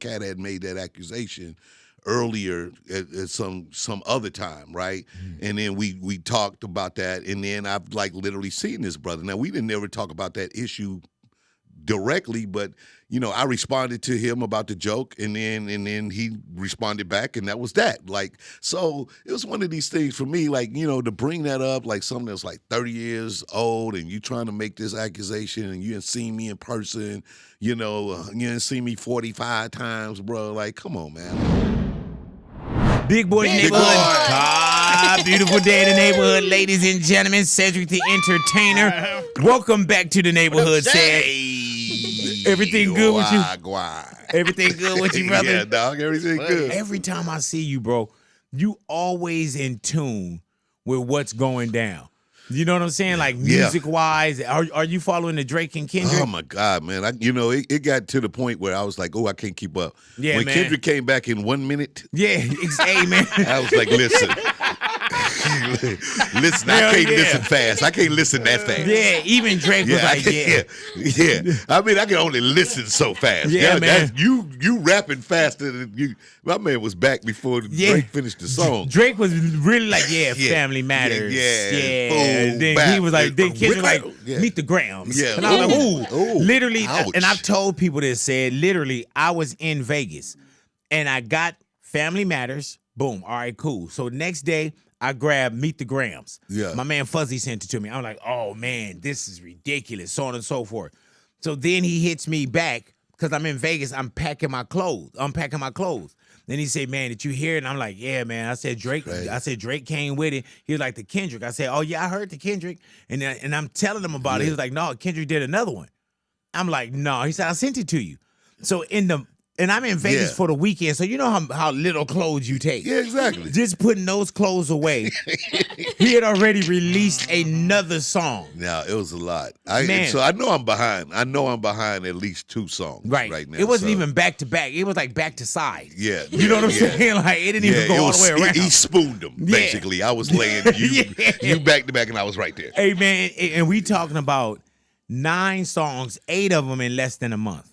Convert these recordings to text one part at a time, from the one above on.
Katt had made that accusation earlier at some other time, right? And then we talked about that, and then I've like literally seen this brother. Now we didn't ever talk about that issue directly, but I responded to him about the joke, and then he responded back, and that was that. Like, so it was one of these things for me, like, to bring that up, like something that's like 30 years old, and you trying to make this accusation, and you didn't see me in person, you didn't see me 45 times, bro. Like, come on, man. Big boy neighborhood. Beautiful day in the neighborhood, ladies and gentlemen. Cedric the Entertainer. Welcome back to the neighborhood. Everything good with you? Everything good with you, brother? Yeah, dog. Everything good. Every time I see you, bro, you always in tune with what's going down. You know what I'm saying? Like music-wise, are you following the Drake and Kendrick? Oh my God, man! It got to the point where I was like, oh, I can't keep up. Yeah, when man. Kendrick came back in 1 minute, hey, man. I was like, listen. Listen, I can't listen fast. I can't listen that fast. Yeah, even Drake was like, yeah. I mean, I can only listen so fast. Yeah, man. You rapping faster than you. My man was back before Drake finished the song. Drake was really like, Family Matters. And then he was like, then Kendrick like, meet the Grams. Yeah. And I was like, ooh. Literally, ouch. And I've told people this, literally, I was in Vegas and I got Family Matters. Boom. All right, cool. So next day, I grabbed Meet the Grams. Yeah. My man Fuzzy sent it to me. I'm like, oh, man, this is ridiculous, so on and so forth. So then he hits me back because I'm in Vegas. I'm unpacking my clothes. Then he said, man, did you hear it? And I'm like, yeah, man. I said, Drake came with it. He was like, the Kendrick. I said, oh, yeah, I heard the Kendrick. And I'm telling him about it. He was like, no, Kendrick did another one. I'm like, no. He said, I sent it to you. So and I'm in Vegas for the weekend, so you know how little clothes you take. Yeah, exactly. Just putting those clothes away. He had already released another song. Now, it was a lot. So I know I'm behind. I know I'm behind at least 2 songs right now. It wasn't even back to back. It was like back to side. Yeah. You know what I'm saying? Like, it didn't even go all the way around. He spooned them, basically. I was laying you back to back, and I was right there. Hey, man, and we talking about 9 songs, 8 of them in less than a month.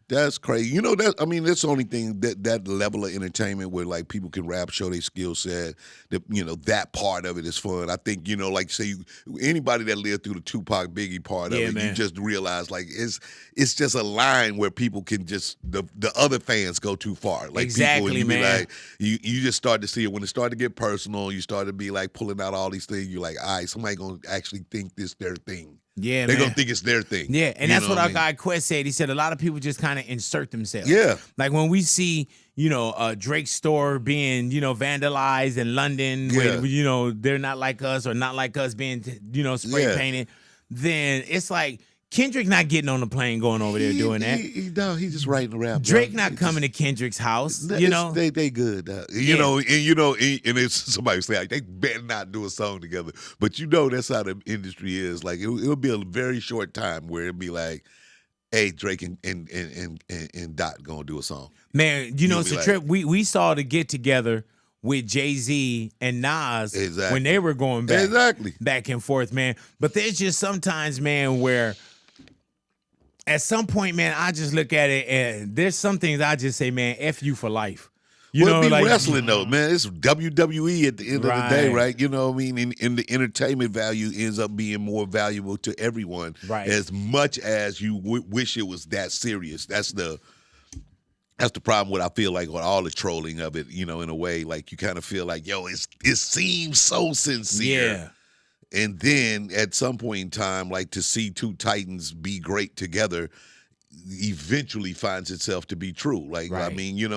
That's crazy. That's the only thing that level of entertainment where like people can rap, show their skill set. That part of it is fun. I think, like say anybody that lived through the Tupac Biggie part of it, man. You just realize like it's just a line where people can just the other fans go too far. Like exactly, people, man. Like you just start to see it when it started to get personal. You start to be like pulling out all these things. You're like, all right, somebody gonna actually think this their thing. Yeah, they're man. Gonna think it's their thing. Yeah, and that's what our guy Quest said. He said a lot of people just kind of insert themselves. Yeah. Like when we see, Drake's store being, vandalized in London, when, they're not like us or not like us being, spray painted, then it's like Kendrick not getting on the plane going over there doing that. He's just writing around. Drake not coming to Kendrick's house. They good. And it's somebody say like, they better not do a song together. But that's how the industry is. Like it'll be a very short time where it'll be like, hey, Drake and Dot gonna do a song. Man, it's a trip. We saw the get together with Jay-Z and Nas when they were going back and forth, man. But there's just sometimes, man, where at some point, man, I just look at it and there's some things I just say, man, F you for life. It'd be wrestling though, man. It's WWE at the end of the day, right? You know what I mean? And the entertainment value ends up being more valuable to everyone, as much as you wish it was that serious. That's the problem with I feel like with all the trolling of it, in a way, like you kind of feel like, it seems so sincere. Yeah. And then at some point in time, like to see 2 titans be great together eventually finds itself to be true. Like, I mean, you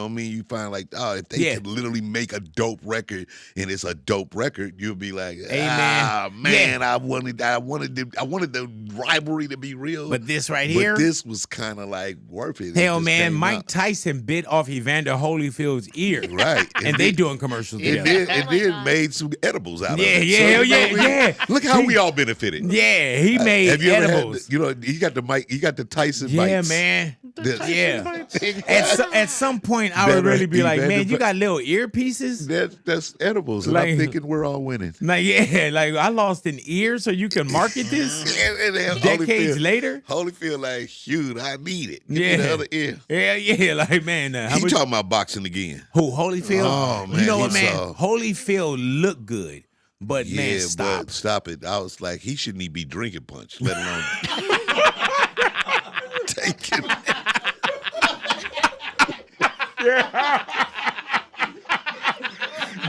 find like, if they could literally make a dope record and it's a dope record, you'll be like, man, I wanted the rivalry to be real. But this right here, this was kind of like worth it. Hell, man, Mike Tyson bit off Evander Holyfield's ear. Right. And they doing commercials together. And then made some edibles out of it. Yeah. Look how we all benefited. Yeah, he made edibles. He got the mic, he got the Tyson mics. Yeah, man. At some point, I would really be like, man, you got little earpieces? That's edibles. And I'm thinking we're all winning. Like, I lost an ear so you can market this? And decades later. Holyfield like, shoot, I need it. Give me the other ear. Yeah, like, man. He talking about boxing again. Who, Holyfield? Oh, man. You know what, man? Holyfield looked good, but, man, stop. But stop it. I was like, he shouldn't even be drinking punch, let alone taking it.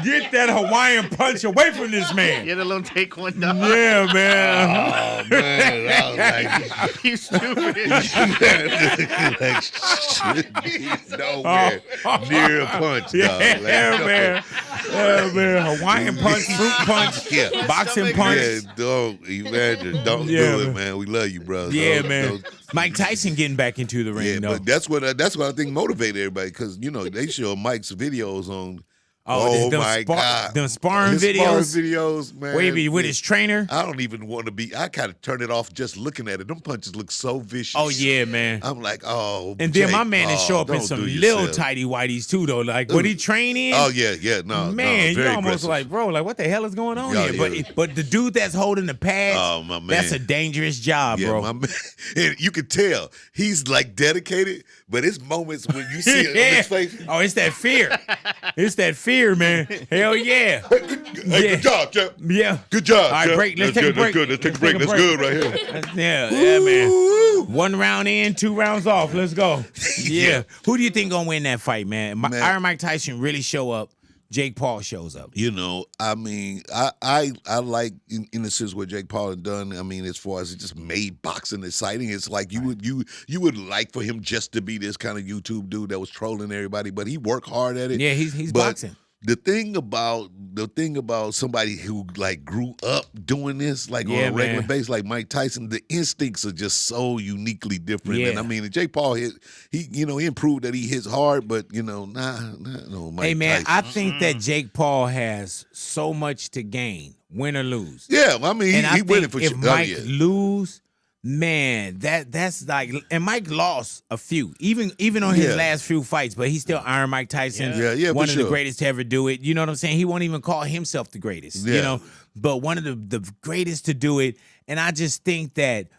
Get that Hawaiian punch away from this man. Get a little take one down. Yeah, man. Oh, man. I was like, You stupid. like, shit, nowhere near a punch, dog. Yeah, man. Yeah, man. Hawaiian punch, fruit punch, boxing punch. Yeah, don't, Evander, don't do it, man. We love you, bro. Yeah, man. Mike Tyson getting back into the ring, yeah, though. but that's what I think motivated everybody, because, you know, they show Mike's videos on. Oh, my God. Them sparring His videos. Sparring videos, man. Where he be with his trainer. I don't even want to be. I kind of turn it off just looking at it. Them punches look so vicious. Oh, yeah, man. I'm like, oh, and then my man is show up in some little tighty whities, too, though. Like, what he train in? Oh, yeah. No, man, no, you almost aggressive. like, bro, like, what the hell is going on Yeah, here? yeah. But the dude that's holding the pads, Oh, my man. that's a dangerous job, bro. My man. And you can tell he's like dedicated, but it's moments when you see it on his face. Oh, it's that fear. It's that fear, man. Hell yeah. Hey, good job, Jeff. Yeah. Good job, All right, Jeff. break. Let's That's take a break. That's good. Let's take a break. That's good right here. Yeah, man. 1 round in, 2 rounds off. Let's go. Yeah. Who do you think gonna win that fight, man? Iron Mike Tyson really show up. Jake Paul shows up. You know, I mean, I like in the sense what Jake Paul had done. I mean, as far as it just made boxing exciting. It's like you would like for him just to be this kind of YouTube dude that was trolling everybody, but he worked hard at it. Yeah, he's boxing. The thing about somebody who like grew up doing this like on a regular basis, like Mike Tyson, the instincts are just so uniquely different. Yeah. And I mean, Jake Paul he improved that he hits hard, but you know, no Mike Hey man, Tyson. I think that Jake Paul has so much to gain, win or lose. Yeah, I mean, he winning for if sure. Mike lose, man, that's like, and Mike lost a few, even on his last few fights, but he's still Iron Mike Tyson, one of the greatest to ever do it. You know what I'm saying? He won't even call himself the greatest, you know, but one of the greatest to do it. And I just think that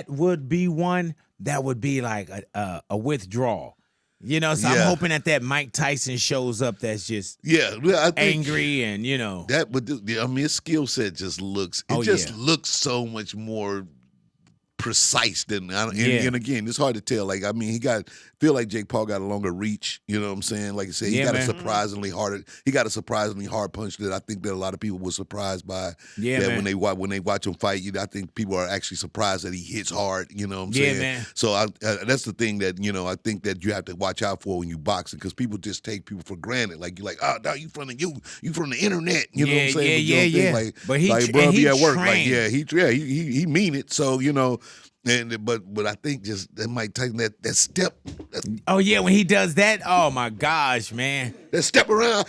would be one that would be like a withdrawal. You know, so I'm hoping that Mike Tyson shows up that's just I think angry and, you know. But I mean, his skill set just looks, looks so much more precise than, and again, it's hard to tell. Like, I mean, feel like Jake Paul got a longer reach, you know what I'm saying? Like I said, he got a surprisingly hard punch that I think that a lot of people were surprised by. Yeah, that man. when they watch him fight, I think people are actually surprised that he hits hard, you know what I'm saying? Man. So that's the thing that, you know, I think that you have to watch out for when you boxing, because people just take people for granted. Like, you're like, oh, no, you from the internet, you know what I'm saying? Yeah. Like, but he be at work. Trained. Like, he mean it. So, you know, but I think just that Mike Tyson, that step. Oh yeah, when he does that, oh my gosh, man. That step around.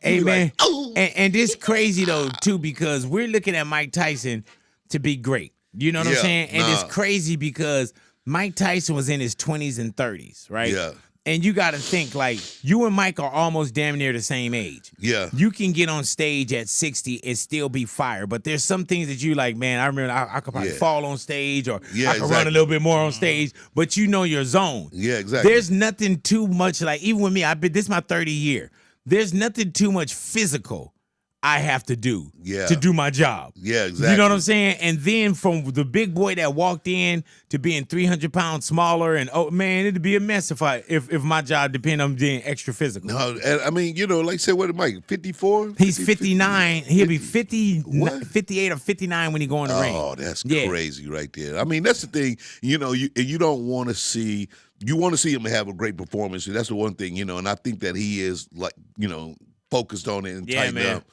Hey man, like, oh. and it's crazy though too, because we're looking at Mike Tyson to be great. You know what I'm saying? And it's crazy because Mike Tyson was in his 20s and 30s, right? Yeah. And you got to think, like, you and Mike are almost damn near the same age. Yeah. You can get on stage at 60 and still be fire. But there's some things that you like, man, I remember I could probably fall on stage, or I could run a little bit more on stage, but you know your zone. Yeah, exactly. There's nothing too much, like, even with me, this is my 30th year. There's nothing too much physical I have to do to do my job. Yeah, exactly. You know what I'm saying? And then from the big boy that walked in to being 300 pounds smaller, and oh man, it'd be a mess if my job depended on being extra physical. No, and I mean, you know, like I said, what am I, 54? He's 59. He'll be 58 or 59 when he go in the ring. Oh, that's crazy right there. I mean, that's the thing, you know, you don't want to see, you want to see him have a great performance. That's the one thing, you know, and I think that he is, like, you know, focused on it and tightened up.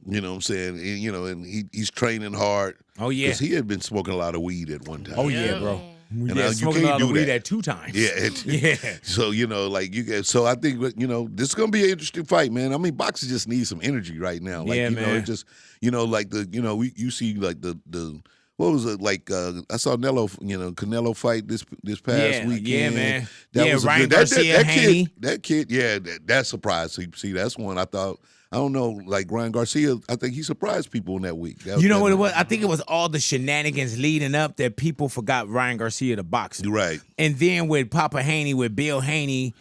You know what I'm saying? And, you know, and he's training hard. Oh, yeah. Because he had been smoking a lot of weed at one time. Oh, yeah, bro. And you smoking a lot of weed at 2 times. Yeah. So, you know, like, so I think, you know, this is going to be an interesting fight, man. I mean, boxing just needs some energy right now. Like, you know, it just, you know, like you see like the what was it like? I saw Canelo fight this past weekend. Yeah, man. That was Ryan a good, Garcia, that kid, yeah, that surprised. See, that's one I thought. I don't know, like Ryan Garcia. I think he surprised people in that week. You know what it was? I think it was all the shenanigans leading up that people forgot Ryan Garcia the boxer. Right. And then with Papa Haney, with Bill Haney,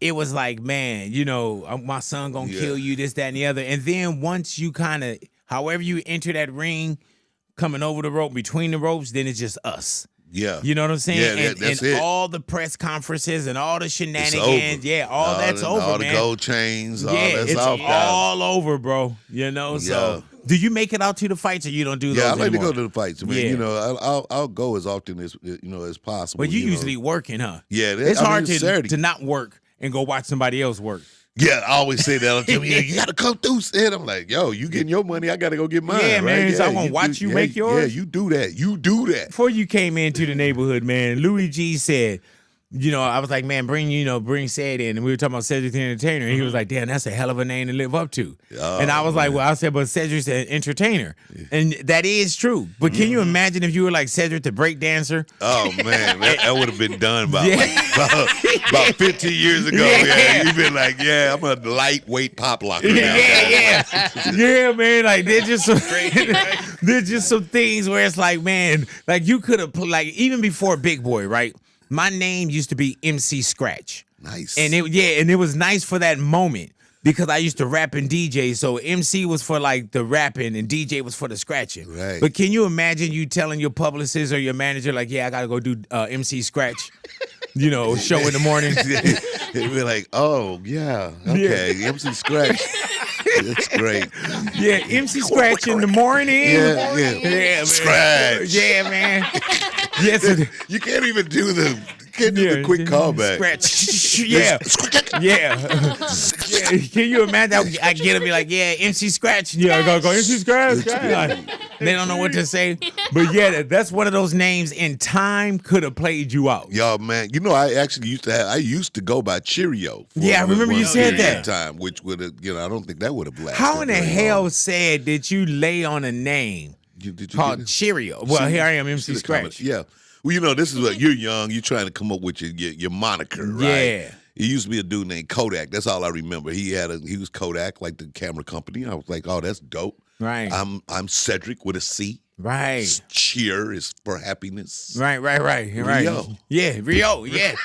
it was like, man, my son gonna kill you, this, that, and the other. And then once you kind of, however you enter that ring, coming over the rope, between the ropes, then it's just us. Yeah. You know what I'm saying? Yeah, and that's it. All the press conferences and all the shenanigans, all that's over, all man. the gold chains, all it's that's all over, bro. So do you make it out to the fights or you don't do those I like anymore? to go to the fights, man. I'll go as often as as possible. But you usually working, huh? Yeah, it's hard to not work and go watch somebody else work. Yeah, I always say that. Tell me, you got to come through, Sid. I'm like, yo, you getting your money, I got to go get mine. Yeah, man. Right? So I'm going to watch you make yours. Yeah, you do that. You do that. Before you came into the neighborhood, man, Louis G said, I was like, man, bring Ced in. And we were talking about Cedric the Entertainer. And he was like, damn, that's a hell of a name to live up to. And I was like, well, I said, but Cedric's an entertainer. And that is true. But can you imagine if you were like Cedric the break dancer? Oh, man, that would have been done about 15 years ago. Yeah. You'd been like, yeah, I'm a lightweight pop locker. Yeah, man. Like, there's just some things where it's like, man, like you could have, like, even before Big Boy, right? My name used to be MC Scratch. Nice. And it was nice for that moment because I used to rap and DJ. So MC was for like the rapping and DJ was for the scratching. Right. But can you imagine you telling your publicist or your manager like, yeah, I got to go do MC Scratch, show in the morning? They'd be like, oh, yeah, okay, MC Scratch. That's great. Yeah, MC Scratch in the morning. Yeah, man. Scratch. Yeah, man. Yes, you can't even do the quick callback. Scratch. Yeah. Can you imagine? I get to be like, yeah, MC Scratch. Yeah, I gotta go MC Scratch. They don't know what to say. But yeah, that's one of those names in time could have played you out. Yo, man, I actually used to go by Cheerio. I remember you said that. Time, which would have, I don't think that would have lasted. How in the hell said did you lay on a name called Cheerio? Well, here I am, MC Scratch. Yeah. Well, this is what you're young. You're trying to come up with your moniker, right? Yeah. It used to be a dude named Kodak. That's all I remember. He was Kodak, like the camera company. I was like, oh, that's dope. Right. I'm Cedric with a C. Right. Cheer is for happiness. Right. Rio. Yeah, Rio. Yeah.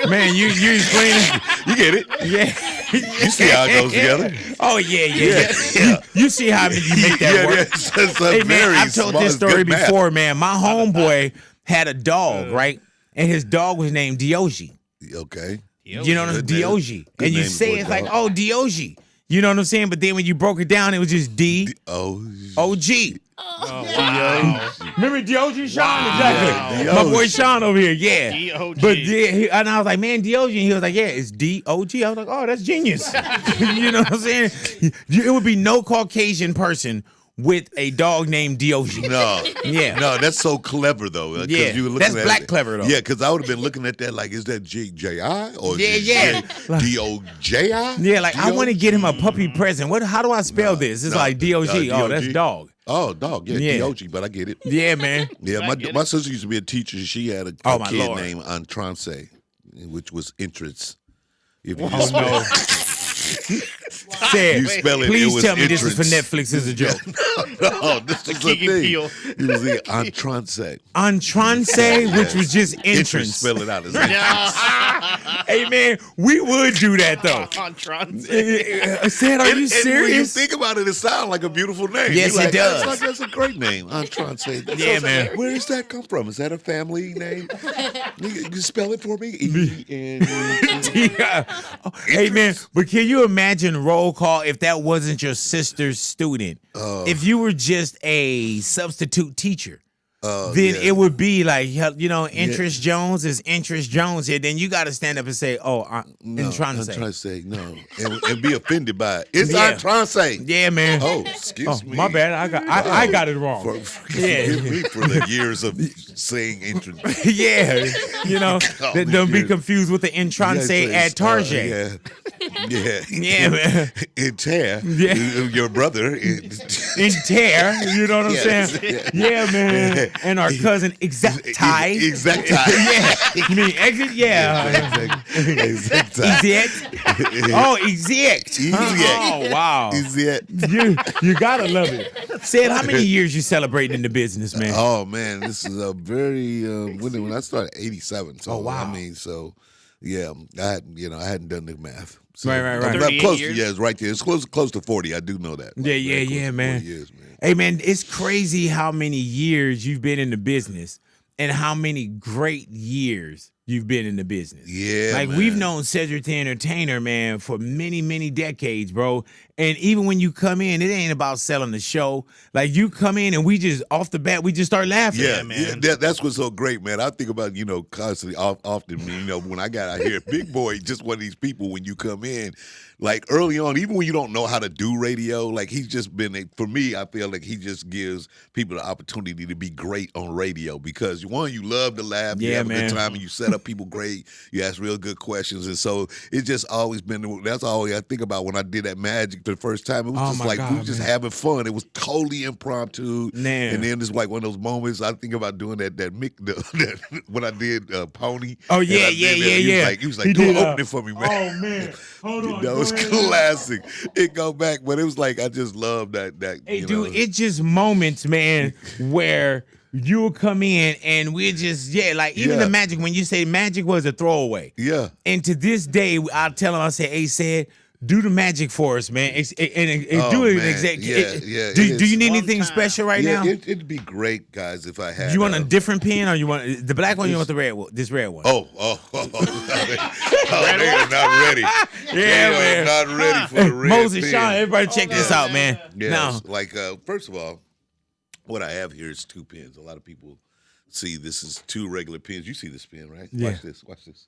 Man, you explaining? You get it? Yeah. You see how it goes together? Oh yeah. You see how you make that work? Hey man, I've told this story before, man. My homeboy had a dog, right? And his dog was named Diogi. Okay. You know what I'm saying? Diogi. And you say it's like, oh, Diogi. You know what I'm saying? But then when you broke it down, it was just D-O-G. Oh, wow. Remember Diogi, Sean? Wow. Exactly. My boy Sean over here, yeah. D-O-G. But and I was like, man, Diogi. And he was like, yeah, it's D-O-G. I was like, oh, that's genius. You know what I'm saying? It would be no Caucasian person with a dog named Diogi. No. Yeah. No, that's so clever, though. Yeah, you were that's black clever, though. Yeah, because I would have been looking at that like, is that G-J-I? Or yeah. D-O-J-I? Yeah, like, I want to get him a puppy present. How do I spell this? It's like D-O-G. Oh, that's dog. Oh, dog. Yeah, D-O-G, but I get it. Yeah, man. Yeah, my sister used to be a teacher. She had a kid named Entrance, which was entrance. If you no. Said, please tell me this is for Netflix as a joke. No, this is the thing. It was the entrance. Entrance, which was just entrance. Spell it out as Hey, man, we would do that, though. Entrance. Said, are you serious? And when you think about it, it sounds like a beautiful name. Yes, it does. That's a great name, Entrance. Yeah, man. Where does that come from? Is that a family name? You spell it for me? Hey, man, but can you imagine roll call if that wasn't your sister's student? If you were just a substitute teacher, then it would be like, Interest Jones is Interest Jones here. Then you got to stand up and say, Entrance, no. And be offended by it. It's Entrance. Yeah, man. Oh, excuse me. My bad. I got it wrong. Forgive me for the years of saying entrance. Yeah. Don't be confused with the Entrance at Target. Yeah, man. Inter, your brother. and tear. You know what I'm saying? Yeah, man. And our cousin exact tie. Exact tie. Yeah. You mean exit? Yeah. Exact tie. Exact. Oh, exact. Oh, wow. Exact. You gotta love it. Said, how many years you celebrating in the business, man? Oh man, this is a very when I started 87. So wow. I mean, so yeah, I hadn't done the math. So, Right. I'm close to, it's right there. It's close to 40. I do know that. Yeah, man. Years, man. Hey, man, it's crazy how many years you've been in the business and how many great years you've been in the business. Yeah, like man. We've known Cedric the Entertainer, man, for many, many decades, bro. And even when you come in, it ain't about selling the show. Like you come in and we just off the bat, we just start laughing. Yeah, man. Yeah, that's what's so great, man. I think about constantly, often. When I got out here, Big Boy, just one of these people. When you come in, like early on, even when you don't know how to do radio, like he's just been for me. I feel like he just gives people the opportunity to be great on radio because one, you love to laugh, you have a good time, and you set up people great. You ask real good questions, and so it's just always been. That's always I think about when I did that Magic for the first time. It was just like we were just having fun. It was totally impromptu, and then it's like one of those moments. I think about doing that when I did Pony. Oh yeah. He was like, do an opening for me, man. Oh man, hold on. That was classic. It go back, but it was like I just love that. Hey, dude, it's just moments, man, where you'll come in and we're just like even the Magic. When you say Magic was a throwaway, and to this day, I'll tell him, I say, hey, said, do the Magic for us, man. Do it exactly. Do you need anything special right now? It'd be great, guys, if I had. You want a different pen, or you want the black one? Or you want the red one? This red one? Oh, they are not ready. Yeah, man, not ready for the red Moses, pen. Sean, everybody check this out, man. Yeah, now, like first of all, what I have here is two pens. A lot of people see this is two regular pens. You see this pen, right? Yeah. Watch this.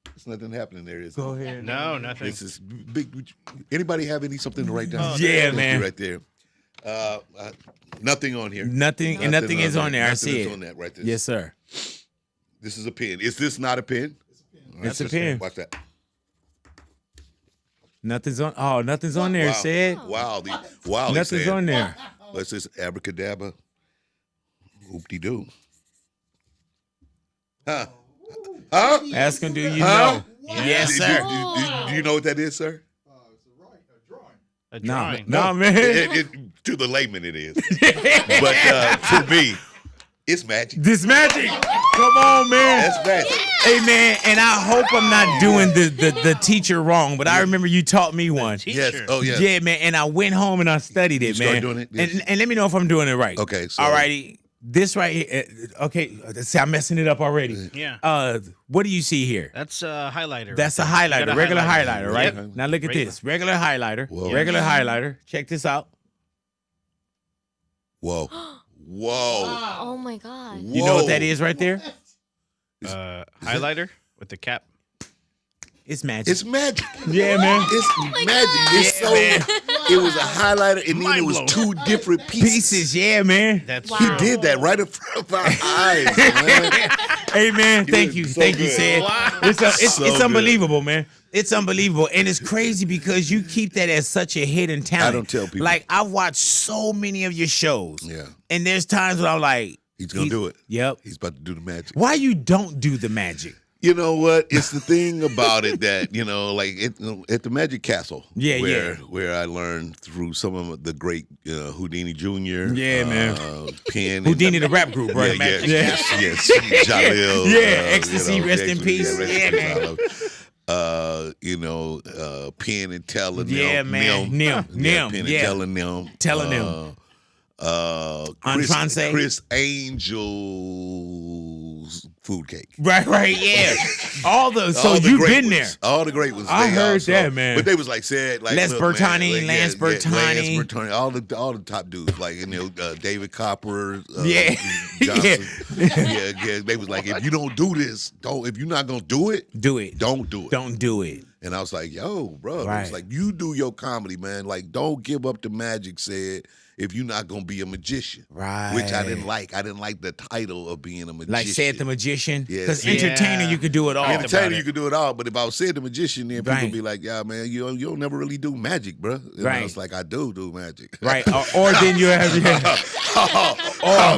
There's nothing happening there, is Go ahead. No, nothing. This is big. Anybody have something to write down? Yeah, man. Right there. Nothing on here. Nothing is on there. I see it. On that right there. Yes, sir. This is a pen. Is this not a pen? It's a pen. Watch that. Nothing's on. Oh, nothing's on there. Said. Wow. Nothing's on there. Let's just abracadabra. Whoop-de-doo. Huh? Ask him, do you know? Yes, sir. Do you know what that is, sir? A drawing. No, man. To the layman, it is. But to me, it's magic. This magic. Come on, man. That's magic. Hey, man, and I hope I'm not doing the teacher wrong, but I remember you taught me one. Yes. Oh, yes. Yeah, man, and I went home and I studied it, You man. started doing it? Yes. And let me know if I'm doing it right. Okay. So, all righty. This right here. Okay. See, I'm messing it up already. Yeah. What do you see here? That's a highlighter. That's a highlighter, regular highlighter, right? Yep. Now look at this, regular highlighter, Whoa. regular highlighter. Check this out. Whoa. Oh my God. You know what that is right there? Highlighter with the cap. It's magic. It's magic. Yeah, man. It's magic. It's so. It was a highlighter, and then it was two different pieces. Yeah, man. That's Wow. He true. did that right in front of our eyes, man. Hey, man. Thank you. So Thank you, good. Sid. Wow. It's So good. unbelievable, man. It's unbelievable. And it's crazy because you keep that as such a hidden talent. I don't tell people. Like, I've watched so many of your shows. Yeah. And there's times when I'm like, He's gonna do it. Yep. He's about to do the magic. Why you don't do the magic? You know what? It's the thing about it that, like at the Magic Castle. Yeah, where I learned through some of the great Houdini Jr. Yeah, man. Penn. Houdini, the rap group, right? Yes. Jalil. Ecstasy, rest in peace. Yeah, man. Penn and Teller. Yeah, man. Nim. Nim. Penn Yeah. and Teller. Nim. Telling them. Chris Angel's food cake. Right, yeah. All the you've great been ones. there. All the great ones. I they heard also, that, man. But they was like said, like Les look, Bertani, man, Lance Bertani. Lance Bertani, all the top dudes, like David Copper, Yeah. Johnson. yeah. They was like, if you don't do this, if you're not gonna do it, Do it. don't do it. Don't do it. And I was like, yo, bro, Right. it's like you do your comedy, man. Like, don't give up the magic, said. if you're not gonna be a magician. Right. Which I didn't like. I didn't like the title of being a magician. Like Said the Magician? Yeah, Because yeah. entertainer, you could do it all. Entertainer, you could do it all. But if I was Said the Magician, then people Right. would be like, yeah, man, you don't never really do magic, bro. And I was like, I do magic. Right. Or then you have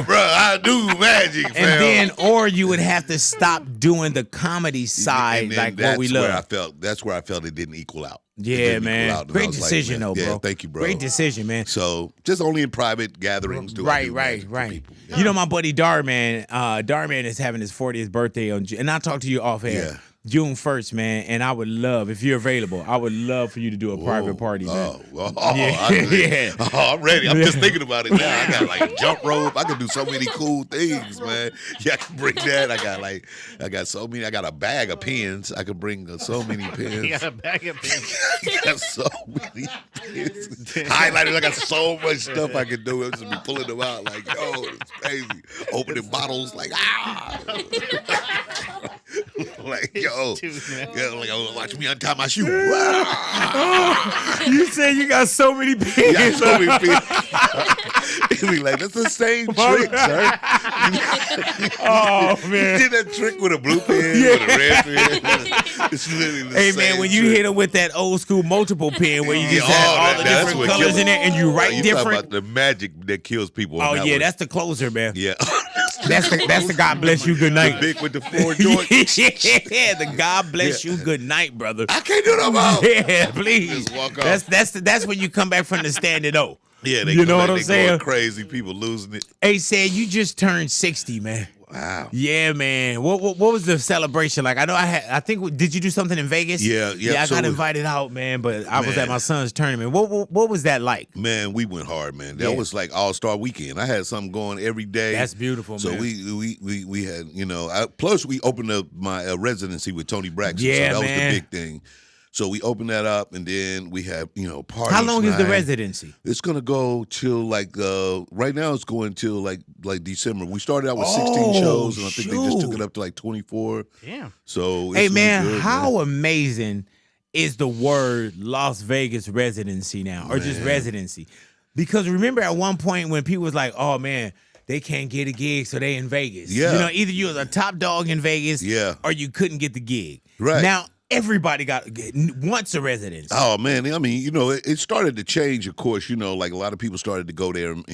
bro, I do magic, fam. and then or you would have to stop doing the comedy side And then like that's what we where love. That's where I felt it didn't equal out. It Yeah, didn't man. equal out. And I Great was like, decision, man, though, bro. Yeah, thank you, bro. Great decision, man. So just only in private gatherings do I do Right. magic for people. You know, my buddy Dhar, man. Dhar, man, is having his 40th birthday and I'll talk to you off air. Yeah. June 1st, man, and I would love, if you're available, I would love for you to do a private party, man. Yeah. I'm ready. I'm just thinking about it now. I got like jump rope. I can do so many cool things, man. Yeah, I can bring that. I got so many. I got a bag of pens. I could bring so many pens. You got a bag of pens. I got so many pens. Highlighters. I got so much stuff I can do. I'll just be pulling them out like, yo, it's crazy. Opening bottles like, like, yo, yeah, like, watch me untie my shoe. You said you got so many pins. Yeah, so many pens. He be like, that's the same trick, sir. Oh, man. You did that trick with a blue pen, with a red pen. It's literally the Hey, same man, when you trick. hit him with that old school multiple pen where you just have all the that's different what colors kills in it and you write You different. talking about the magic that kills people. Oh, that yeah, one. that's the closer, man. Yeah. That's the God bless you, good night. Big with the 4 joints. Yeah, the God bless you, good night, brother. I can't do no more. Yeah, please. Just walk off. That's when you come back from the standing O. Yeah, You know what I'm they saying? Going crazy, people losing it. Hey, said you just turned 60, man. Wow. Yeah, man. What was the celebration like? I think did you do something in Vegas? Yeah. Yeah, I So got invited out, man, but I was Man. at my son's tournament. What was that like? Man, we went hard, man. That Yeah. was like All-Star Weekend. I had something going every day. That's beautiful, So man. we had, plus we opened up my residency with Toni Braxton. Yeah, so that man. was the big thing. So we opened that up, and then we had, parties. How long is the night. residency? It's gonna go till like right now. It's going till like December. We started out with 16 shows, and I think they just took it up to like 24. Damn. So it's Hey, really man, good, how amazing is the word Las Vegas residency now, or just residency? Because remember at one point when people was like, "Oh man, they can't get a gig, so they in Vegas." Yeah. Either you was a top dog in Vegas, Yeah. or you couldn't get the gig. Right. Now everybody wants a residency. Oh man, I mean, it started to change. Of course, like a lot of people started to go there, and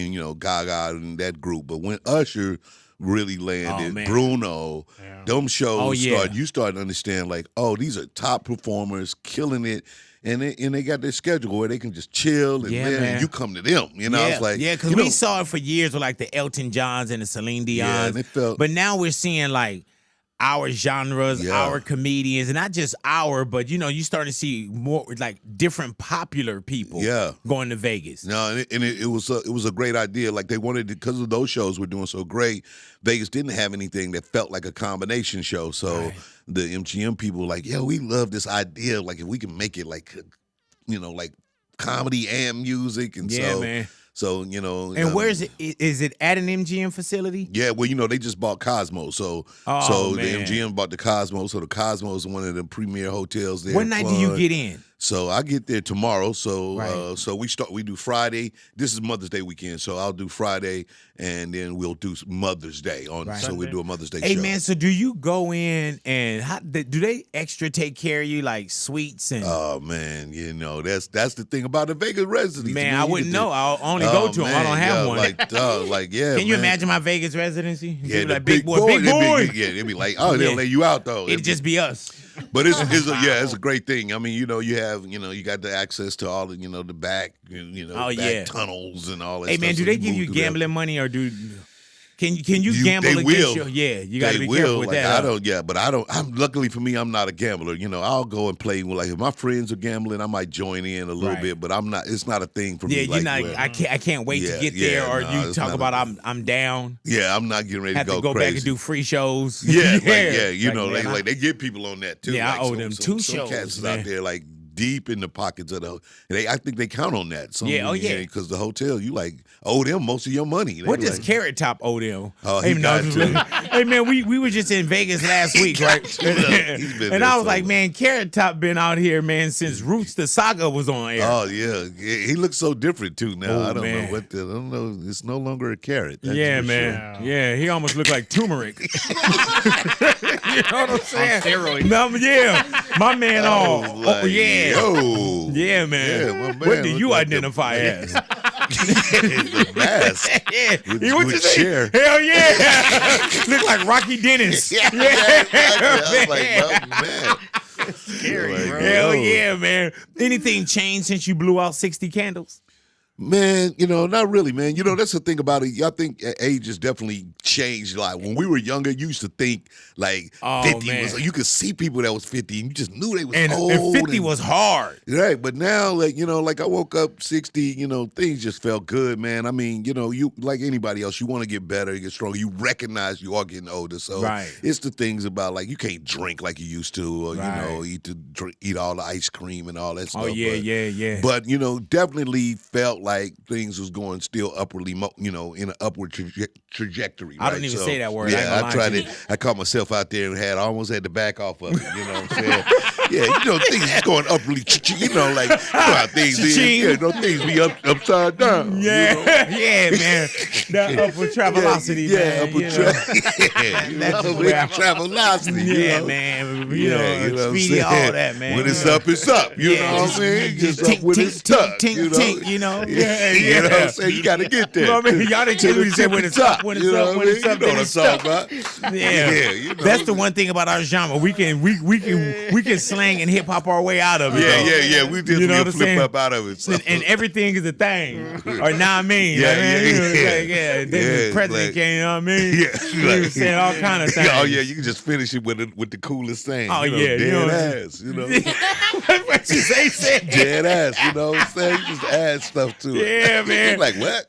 Gaga and that group. But when Usher really landed, man. Bruno, them shows yeah. you start to understand like, oh, these are top performers, killing it. And they got their schedule where they can just chill and man. you come to them. It's like because we saw it for years with like the Elton Johns and the Celine Dions. Yeah, and it felt- but now we're seeing like our genres, Yeah. our comedians, and not just but you starting to see more like different popular people going to Vegas. No, and it was a great idea. Like they wanted to, because of those shows were doing so great. Vegas didn't have anything that felt like a combination show. So the MGM people were like, yeah, we love this idea. Like if we can make it like, like comedy and music, and man. So, And where is it? Is it at an MGM facility? Yeah, well, they just bought Cosmos. So man. the MGM bought the Cosmos. So the Cosmos is one of the premier hotels there. What night do you get in? So I get there tomorrow. So so we do Friday. This is Mother's Day weekend. So I'll do Friday, and then we'll do Mother's Day on. So we do a Mother's Day show. Hey man, so do you go in and do they extra take care of you like suites and? Oh man, that's the thing about the Vegas residency. Man, I wouldn't know. I'll only go to them. I don't have one. Can you imagine my Vegas residency? Yeah, like big boy. They'd be like, oh, they'll lay you out though. It'd just be us. But it's a great thing. I mean, you have you got the access to all the the back back tunnels and all that. Hey stuff. man, do So they you give move you through that. gambling money or can you gamble they against will. your? Yeah, you got to They be careful will. with Like, that. I don't. Yeah, but I don't. Luckily for me, I'm not a gambler. I'll go and play. Like if my friends are gambling, I might join in a little bit. But I'm not. It's not a thing for me. Yeah, you're not. I can't wait to get there. Or you talk about I'm down. Yeah, I'm not getting ready have to go crazy. back and do free shows. Yeah, man, they get people on that too. Yeah, like, I owe them two some shows. cats is man. out there like deep in the pockets of the. I think they count on that. Because the hotel, you like owe them most of your money. What does Carrot Top owe them? Oh, he got to. Hey man, we were just in Vegas last week, right? And I was like, man, Carrot Top been out here, man, since Roots the Saga was on air. Oh yeah, he looks so different too now. Oh, I don't man. know what. I don't know. It's no longer a carrot. That's Yeah, for man. sure. Yeah, he almost looked like turmeric. You know what I'm saying? On steroids. No, yeah, my man. Yeah, Yo. yeah, man. Yeah, my man What do you look like identify as? the mask. Yeah, With what you say? Cher. Hell yeah, look like Rocky Dennis. Yeah, exactly. I was like, oh, man. Scary, Like, bro. Hell yeah, man. Anything changed since you blew out 60 candles? Man, not really, man. That's the thing about it. I think age has definitely changed. Like when we were younger, you used to think like 50 man. was. You could see people that was 50, and you just knew they was And old. 50 was hard. Right, but now, like I woke up 60. Things just felt good, man. I mean, you like anybody else, you want to get better, get stronger. You recognize you are getting older, so it's the things about like you can't drink like you used to, or eat all the ice cream and all that stuff. Oh yeah. But definitely felt like things was going still upwardly, in an upward trajectory. I don't right? even So, say that word. Yeah, I tried to it. I caught myself out there and almost had to back off of it. You know what I'm saying? Yeah, things is going upwardly. Like how things is. Yeah, things be upside down. Yeah, yeah, man. That upward travelocity, man. Upward travelocity. Yeah, man. Speedy, all that, man. When it's up, it's up. You know what I'm saying? Just up when it's stuck. Tink, you know? Yeah. You know what I'm saying? You got to get there. Y'all didn't tell me to say when it's up, when it's up, when it's up, you know then what I'm it's stuck. talking about. Yeah, that's the one thing about our genre. We can slang and hip hop our way out of it. Yeah. We just flip up out of it. So. And everything is a thing. Or now I mean. Yeah. The president came, you know what I mean? Yeah. He was saying all kind of things. Oh yeah, you can just finish it with the coolest thing. Oh yeah, dead ass. What you say? Dead ass. You know what I'm saying? You just add stuff to it. Yeah, man. Like what?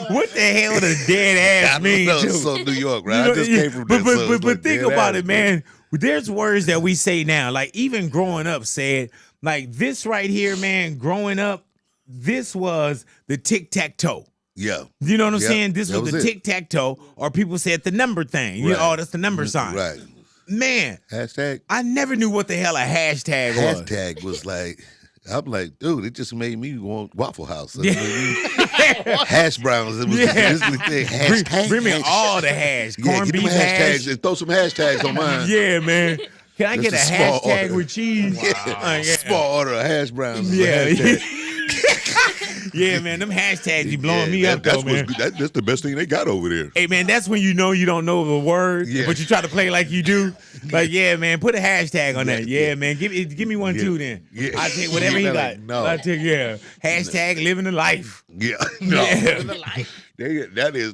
What the hell does dead ass mean? It's so New York, right? I just came from that. But think about it, man. There's words that we say now, like even growing up said, like this right here, man, growing up, this was the tic-tac-toe. Yeah. You know what I'm saying? This was the tic-tac-toe, or people said the number thing. You know, that's the number sign. Right. Man. Hashtag. I never knew what the hell a hashtag was. Hashtag was like, I'm like, dude, it just made me want Waffle House. Hash browns. It was this thing. Hashtag. Bring me all the hash. Corned beef hash. And throw some hashtags on mine. Yeah, man. Can I get a hashtag order. with cheese? Wow. Small order of hash browns. Yeah. Yeah, man, them hashtags you blowing me up, though, man. That's the best thing they got over there. Hey, man, that's when you know you don't know the word, but you try to play like you do. Like, yeah, man, put a hashtag on that. Yeah, man, give me one too then. Yeah. I'll take whatever he got. No. I'll take, hashtag living the life. Yeah, no. Living the life.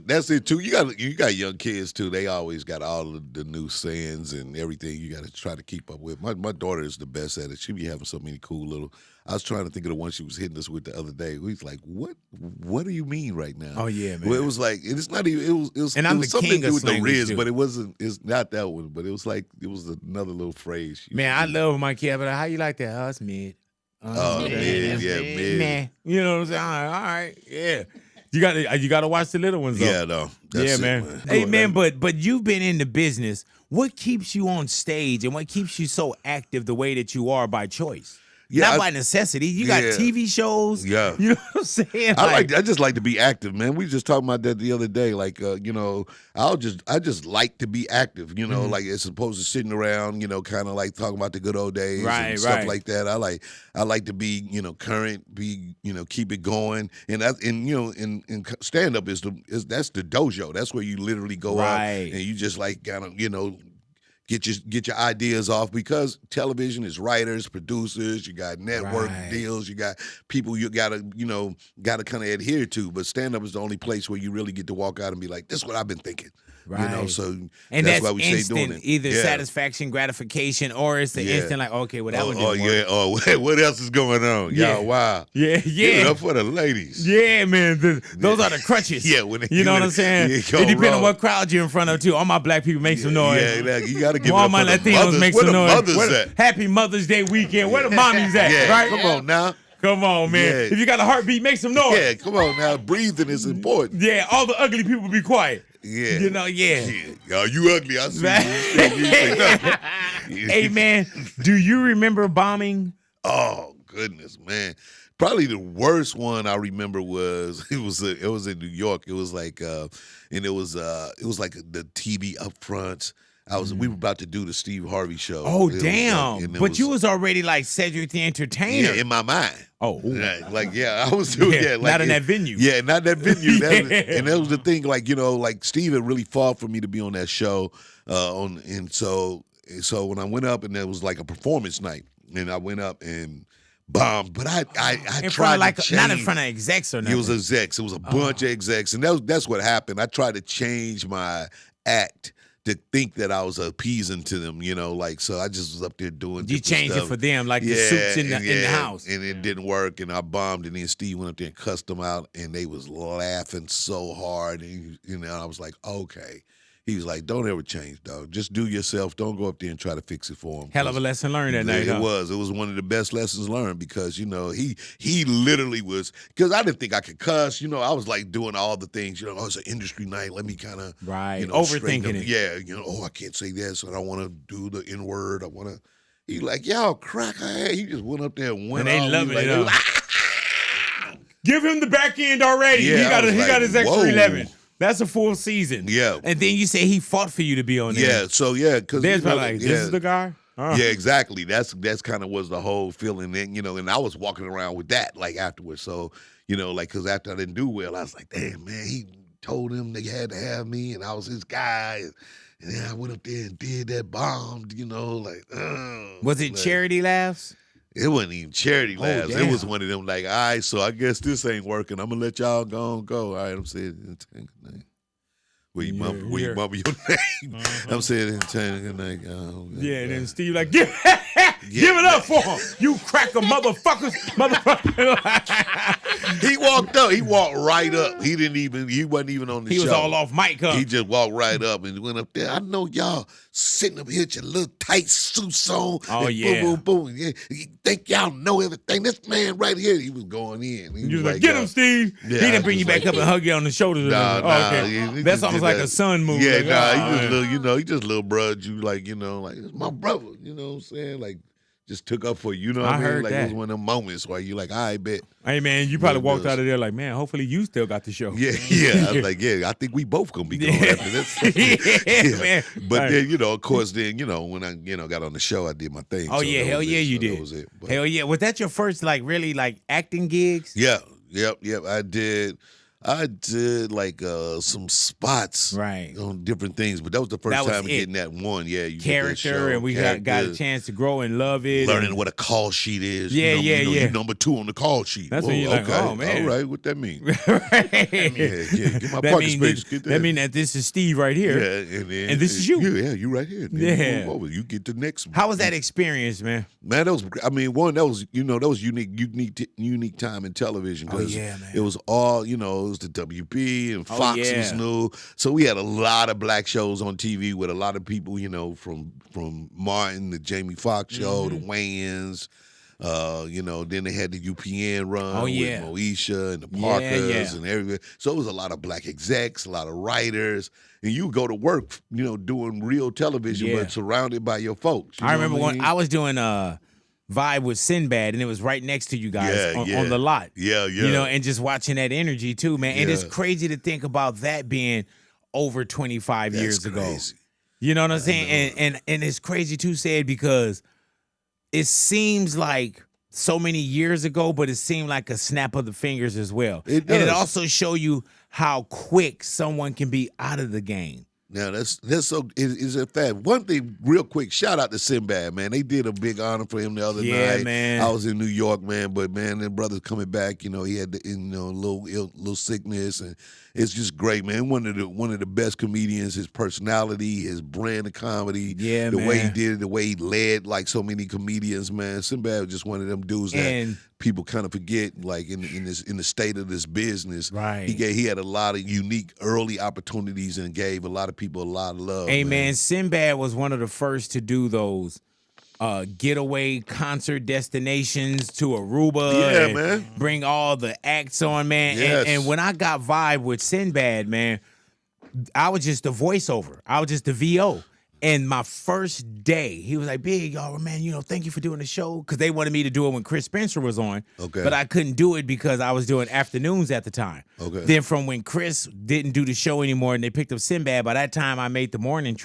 That's it too. You got young kids too. They always got all of the new sayings and everything you got to try to keep up with. My daughter is the best at it. She be having so many cool little. I was trying to think of the one she was hitting us with the other day. We was like, what do you mean right now? Oh yeah, man. Well, it was like it's not even. It was. And it I'm was the something king to of do with the slanguage, Riz, too. but it wasn't. It's not that one. But it was like it was another little phrase. Man, I love my kid. But how you like that? Oh, it's mid. Mid. Man, you know what I'm saying? All right, yeah. You got to watch the little ones though. Yeah, no. That's man. It, man. Hey, man, but you've been in the business. What keeps you on stage and what keeps you so active the way that you are by choice? Yeah, Not by necessity. You got TV shows. Yeah. You know what I'm saying? I just like to be active, man. We just talked about that the other day. Like, I just like to be active, like as opposed to sitting around, kind of like talking about the good old days and stuff like that. I like to be, current, be, keep it going. And stand up that's the dojo. That's where you literally go out and you just like kind of, get your ideas off, because television is writers, producers, you got network deals, you got people you gotta kind of adhere to. But stand up is the only place where you really get to walk out and be like, this is what I've been thinking. Right. You know, so and that's why we instant, stay doing it. either satisfaction, gratification, or it's the instant like, okay, well that one didn't work. Oh, what else is going on? Yeah. Wow. Yeah. Give it up for the ladies. Yeah, man. Those are the crutches. Yeah, when you know what I'm saying? It depends on what crowd you're in front of too. All my black people make some noise. Yeah, you gotta give all it up my for the Latinos mothers. make Where some the noise. mothers at? Happy Mother's Day weekend. Where the mommies at? Yeah, right? come on now. Come on, man. Yeah. If you got a heartbeat, make some noise. Yeah, come on now. Breathing is important. Yeah, all the ugly people be quiet. Yeah. You know, yeah. Y'all, you ugly. I see you. Say nothing. Hey, man, do you remember bombing? Oh, goodness, man. Probably the worst one I remember was it was in New York. It was like and it was like the TV up front. We were about to do the Steve Harvey show. Oh, damn. But you was already like Cedric the Entertainer. Yeah, in my mind. Oh. I was doing like not in that venue. Yeah, not that venue. And that was the thing, like, you know, like Steve had really fought for me to be on that show. And so when I went up and there was like a performance night, and I went up and bombed, but I tried to change. Not in front of execs or nothing. It was execs. It was a bunch of execs. And that's what happened. I tried to change my act to think that I was appeasing to them, you know, like, so I just was up there doing You changed it for them, like the suits in the house. And it didn't work, and I bombed, and then Steve went up there and cussed them out, and they was laughing so hard, and, you know, I was like, okay. He was like, don't ever change, dog. Just do yourself. Don't go up there and try to fix it for him. Hell of a lesson learned that night, It was. It was one of the best lessons learned because, you know, he literally was, because I didn't think I could cuss. You know, I was like doing all the things, you know, it's an industry night. Let me kind of, you know, overthinking it. Yeah, you know, I can't say this. I don't want to do the N-word. I want to, he like, y'all crack. He just went up there and went and off. they loving it. Give him the back end already. Yeah, he got his extra whoa. 11. That's a full season. Yeah. And then you say he fought for you to be on there. Yeah, so yeah, because there's probably like, this is the guy? Yeah, exactly. That's kind of was the whole feeling. And, you know, and I was walking around with that, like, afterwards. So, you know, like, because after I didn't do well, I was like, damn, man, he told him they had to have me, and I was his guy. And then I went up there and did that, bombed, you know, like, was it charity laughs? It wasn't even charity laughs. Damn. It was one of them like, all right, so I guess this ain't working. I'm going to let y'all go. All right, I'm saying, where you mumble your name. I'm saying, yeah, and then Steve like, give it up for him. You cracker motherfuckers. He walked up. He walked right up. He wasn't even on the show. He was all off mic, huh? He just walked right up and went up there. I know y'all sitting up here with your little tight suits on. Oh, and boom, boom, boom. Yeah, you think y'all know everything. This man right here, he was going in. You was like, get him, Steve. Yeah, he didn't bring you back up and hug you on the shoulders. Okay. That's almost like a son move. Yeah, like, he just little, you know, he just little brud you, like, you know, like, it's my brother, you know what I'm saying? Like, just took up for you, know what I mean? Heard like, that. it was one of them moments where you like, I bet. Hey, man, you probably walked out of there like, man, hopefully you still got the show. Yeah. I was like, yeah, I think we both gonna be going after this. Man. But then, you know, of course, then, you know, when I, you know, got on the show, I did my thing. Oh, yeah, hell yeah, you did. That was it. But, hell yeah. Was that your first, like, really, like, acting gigs? Yeah, yep. I did like some spots on different things, but that was the first time getting that one. Yeah, you character, and we got a chance to grow and love it. Learning what a call sheet is. Yeah, you're number 2 on the call sheet. That's when you're like, oh, man. All right, what that mean? Right. Yeah, get my parking space. That mean that this is Steve right here. Yeah, and this is you. Yeah, you right here. Yeah. Move over. You get the next one. How was that experience, man? Man, that was, I mean, that was unique time in television. Oh, yeah, man. It was all, you know, it was the WB. And Fox was new, so we had a lot of black shows on TV with a lot of people, you know, from Martin, the Jamie Foxx show, the Wayans, you know. Then they had the UPN run with Moesha and the Parkers and everything. So it was a lot of black execs, a lot of writers, and you go to work, you know, doing real television, but surrounded by your folks. I remember when I was doing Vibe with Sinbad, and it was right next to you guys on the lot. Yeah. You know, and just watching that energy too, man. And it's crazy to think about that being over 25 years ago. You know what I'm saying? And it's crazy too, said, because it seems like so many years ago, but it seemed like a snap of the fingers as well. It does. And it also show you how quick someone can be out of the game. Now that's so is a fact. One thing, real quick, shout out to Sinbad, man. They did a big honor for him the other night. Man. I was in New York, man, but man, the brother's coming back. You know, he had a little sickness, and it's just great, man. One of the best comedians. His personality, his brand of comedy, the way he did it, the way he led like so many comedians, man. Sinbad was just one of them dudes that people kind of forget, like in the state of this business. Right. He had a lot of unique early opportunities and gave a lot of people a lot of love. Hey man, Sinbad was one of the first to do those getaway concert destinations to Aruba. Yeah, man. Bring all the acts on, man. Yes. And when I got vibe with Sinbad, man, I was just a voiceover. I was just a VO. And my first day, he was like, Big, y'all, man, thank you for doing the show. Because they wanted me to do it when Chris Spencer was on. Okay. But I couldn't do it because I was doing afternoons at the time. Okay. Then from when Chris didn't do the show anymore and they picked up Sinbad, by that time I made the morning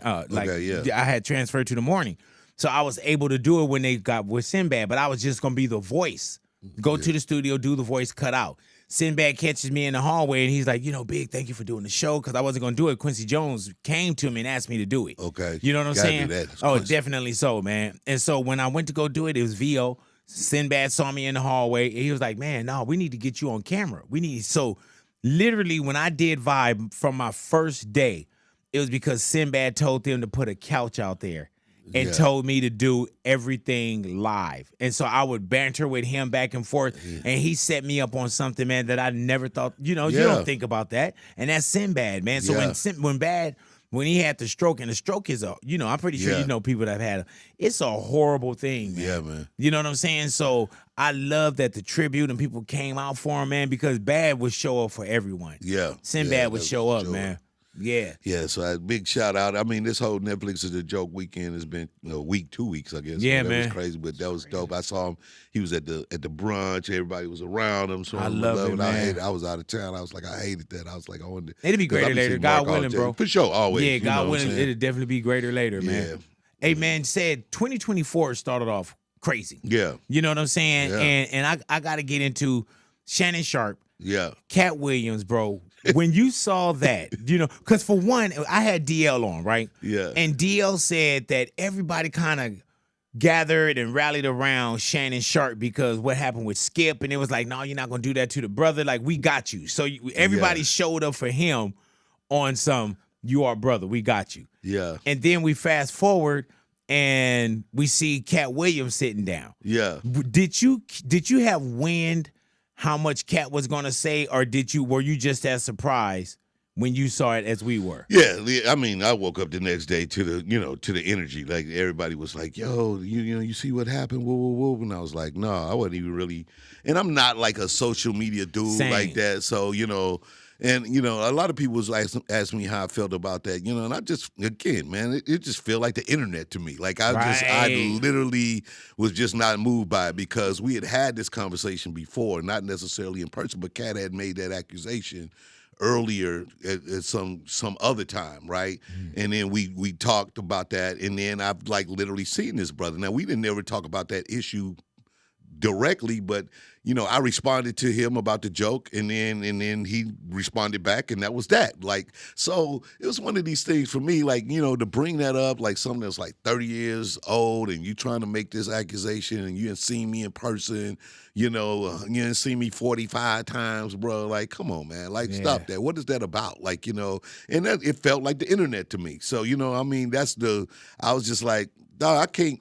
I had transferred to the morning. So I was able to do it when they got with Sinbad, but I was just going to be the voice. Go to the studio, do the voice, cut out. Sinbad catches me in the hallway, and he's like, Big, thank you for doing the show, because I wasn't going to do it. Quincy Jones came to me and asked me to do it. Okay. You know what I'm saying? Do that. Oh, definitely so, man. And so when I went to go do it, it was VO. Sinbad saw me in the hallway, and he was like, man, no, we need to get you on camera. So literally when I did Vibe from my first day, it was because Sinbad told them to put a couch out there. And told me to do everything live. And so I would banter with him back and forth. And he set me up on something, man, that I never thought, you don't think about that. And that's Sinbad, man. So when he had the stroke, and the stroke is I'm pretty sure people that have had it's a horrible thing, man. Yeah, man. You know what I'm saying? So I love that the tribute and people came out for him, man, because Bad would show up for everyone. Yeah. Sinbad would show up, man. Yeah. Yeah, so a big shout out. I mean, this whole Netflix is a joke weekend has been week, 2 weeks, I guess. Yeah, that man. was crazy, but that was dope. I saw him. He was at the brunch. Everybody was around him. So I love it, man. I was out of town. I was like, I hated that. I was like, I wanted to. It'll be greater later. God willing, bro. For sure, always. Yeah, God willing, it'll definitely be greater later, man. Yeah. Hey, man, said 2024 started off crazy. Yeah. You know what I'm saying? Yeah. And I got to get into Shannon Sharpe. Yeah. Katt Williams, bro. When you saw that, because for one, I had DL on, right? Yeah. And DL said that everybody kind of gathered and rallied around Shannon Sharpe because what happened with Skip, and it was like, no, you're not going to do that to the brother. Like, we got you. So everybody showed up for him on some, you are brother, we got you. Yeah. And then we fast forward and we see Katt Williams sitting down. Yeah. Did you have wind how much Katt was gonna say, or were you just as surprised when you saw it as we were? Yeah, I mean, I woke up the next day to the energy. Like everybody was like, "Yo, you see what happened?" Whoa, whoa, whoa. And I was like, "No, I wasn't even really." And I'm not like a social media dude like that, so And a lot of people was asking me how I felt about that, and I just, again, man, it just felt like the internet to me. Like I literally was just not moved by it because we had this conversation before, not necessarily in person, but Katt had made that accusation earlier at some other time, right? And then we talked about that, and then I've like literally seen this brother. Now we didn't ever talk about that issue directly, but I responded to him about the joke, and then he responded back, and that was that. Like, so it was one of these things for me, like, to bring that up, like something that's like 30 years old, and you trying to make this accusation, and you didn't see me in person, you didn't see me 45 times, bro. Like, come on, man. Like, stop that. What is that about? Like, and that it felt like the internet to me. So, I mean, I was just like, no, I can't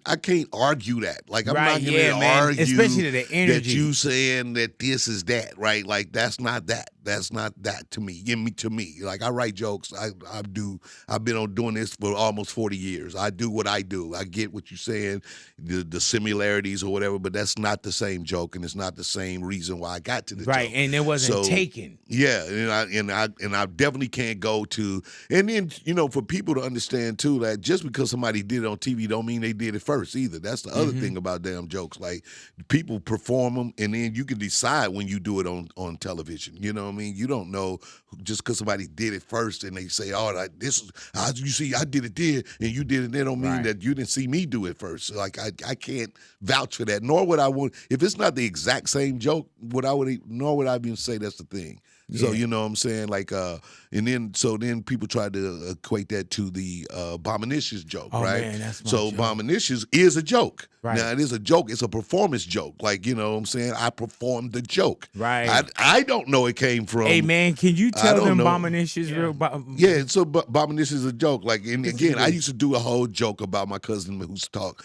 argue that. Like, I'm not going to argue, especially the energy, that you saying that this is that, right? Like, that's not that. That's not that to me. To me. Like, I write jokes. I've been on doing this for almost 40 years. I do what I do. I get what you're saying, the similarities or whatever, but that's not the same joke, and it's not the same reason why I got to the joke. Right, and it wasn't taken. Yeah, and I definitely can't go to, and then for people to understand too that just because somebody did it on TV don't mean they did it first either. That's the other thing about damn jokes. Like, people perform them, and then you can decide when you do it on television. You know what I mean? You don't know just because somebody did it first and they say, "Oh, this is you see, I did it there and you did it." They don't mean that you didn't see me do it first. So, like, I can't vouch for that. Nor would I want, if it's not the exact same joke. Nor would I even say that's the thing. So you know what I'm saying? Like, and then people try to equate that to the Bominicious joke, right? Man, that's my so joke. Bominicious is a joke. Right. Now it is a joke. It's a performance joke. Like, you know what I'm saying? I performed the joke. Right. I don't know it came from. Hey man, can you tell don't them know. Bominicious real? Yeah, so Bominicious is a joke. Like, and again, I used to do a whole joke about my cousin who's talk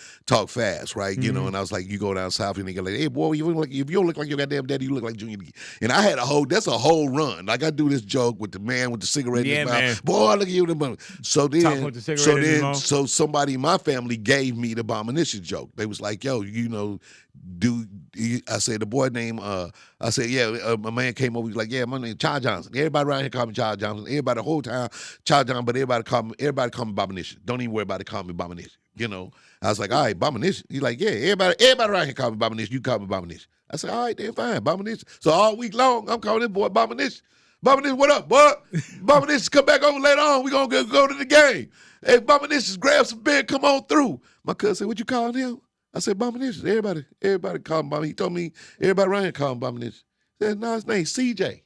fast, right? You know, and I was like, you go down south and they go like, hey boy, you look like, if you don't look like your goddamn daddy, you look like Junior. And I had that's a whole run. Like I do this joke with the man with the cigarette in his mouth. Man. Boy, look at you. So Talking with the cigarette in his mouth. so somebody in my family gave me the Bominicious joke. They was like, yo, you know, I said the boy name. I said, my man came over. He's like, yeah, my name Charles Johnson. Everybody around here call me Charles Johnson. Everybody the whole time Charles Johnson, but everybody call me Bominicious. Don't even worry about it. Call me Bominicious. You know. I was like, all right, Bominicious. He's like, yeah, everybody around here call me Bominicious. You call me Bominicious. I said, all right, then fine, Bominicious. So all week long, I'm calling this boy Bominicious. Bominicious, what up, boy? Bominicious, come back over later on. We're going to go to the game. Hey, Bominicious, grab some beer, come on through. My cousin said, what you calling him? I said, Bominicious. Everybody call him Bominicious. He told me everybody around here call him Bominicious. He said, no, his name's CJ.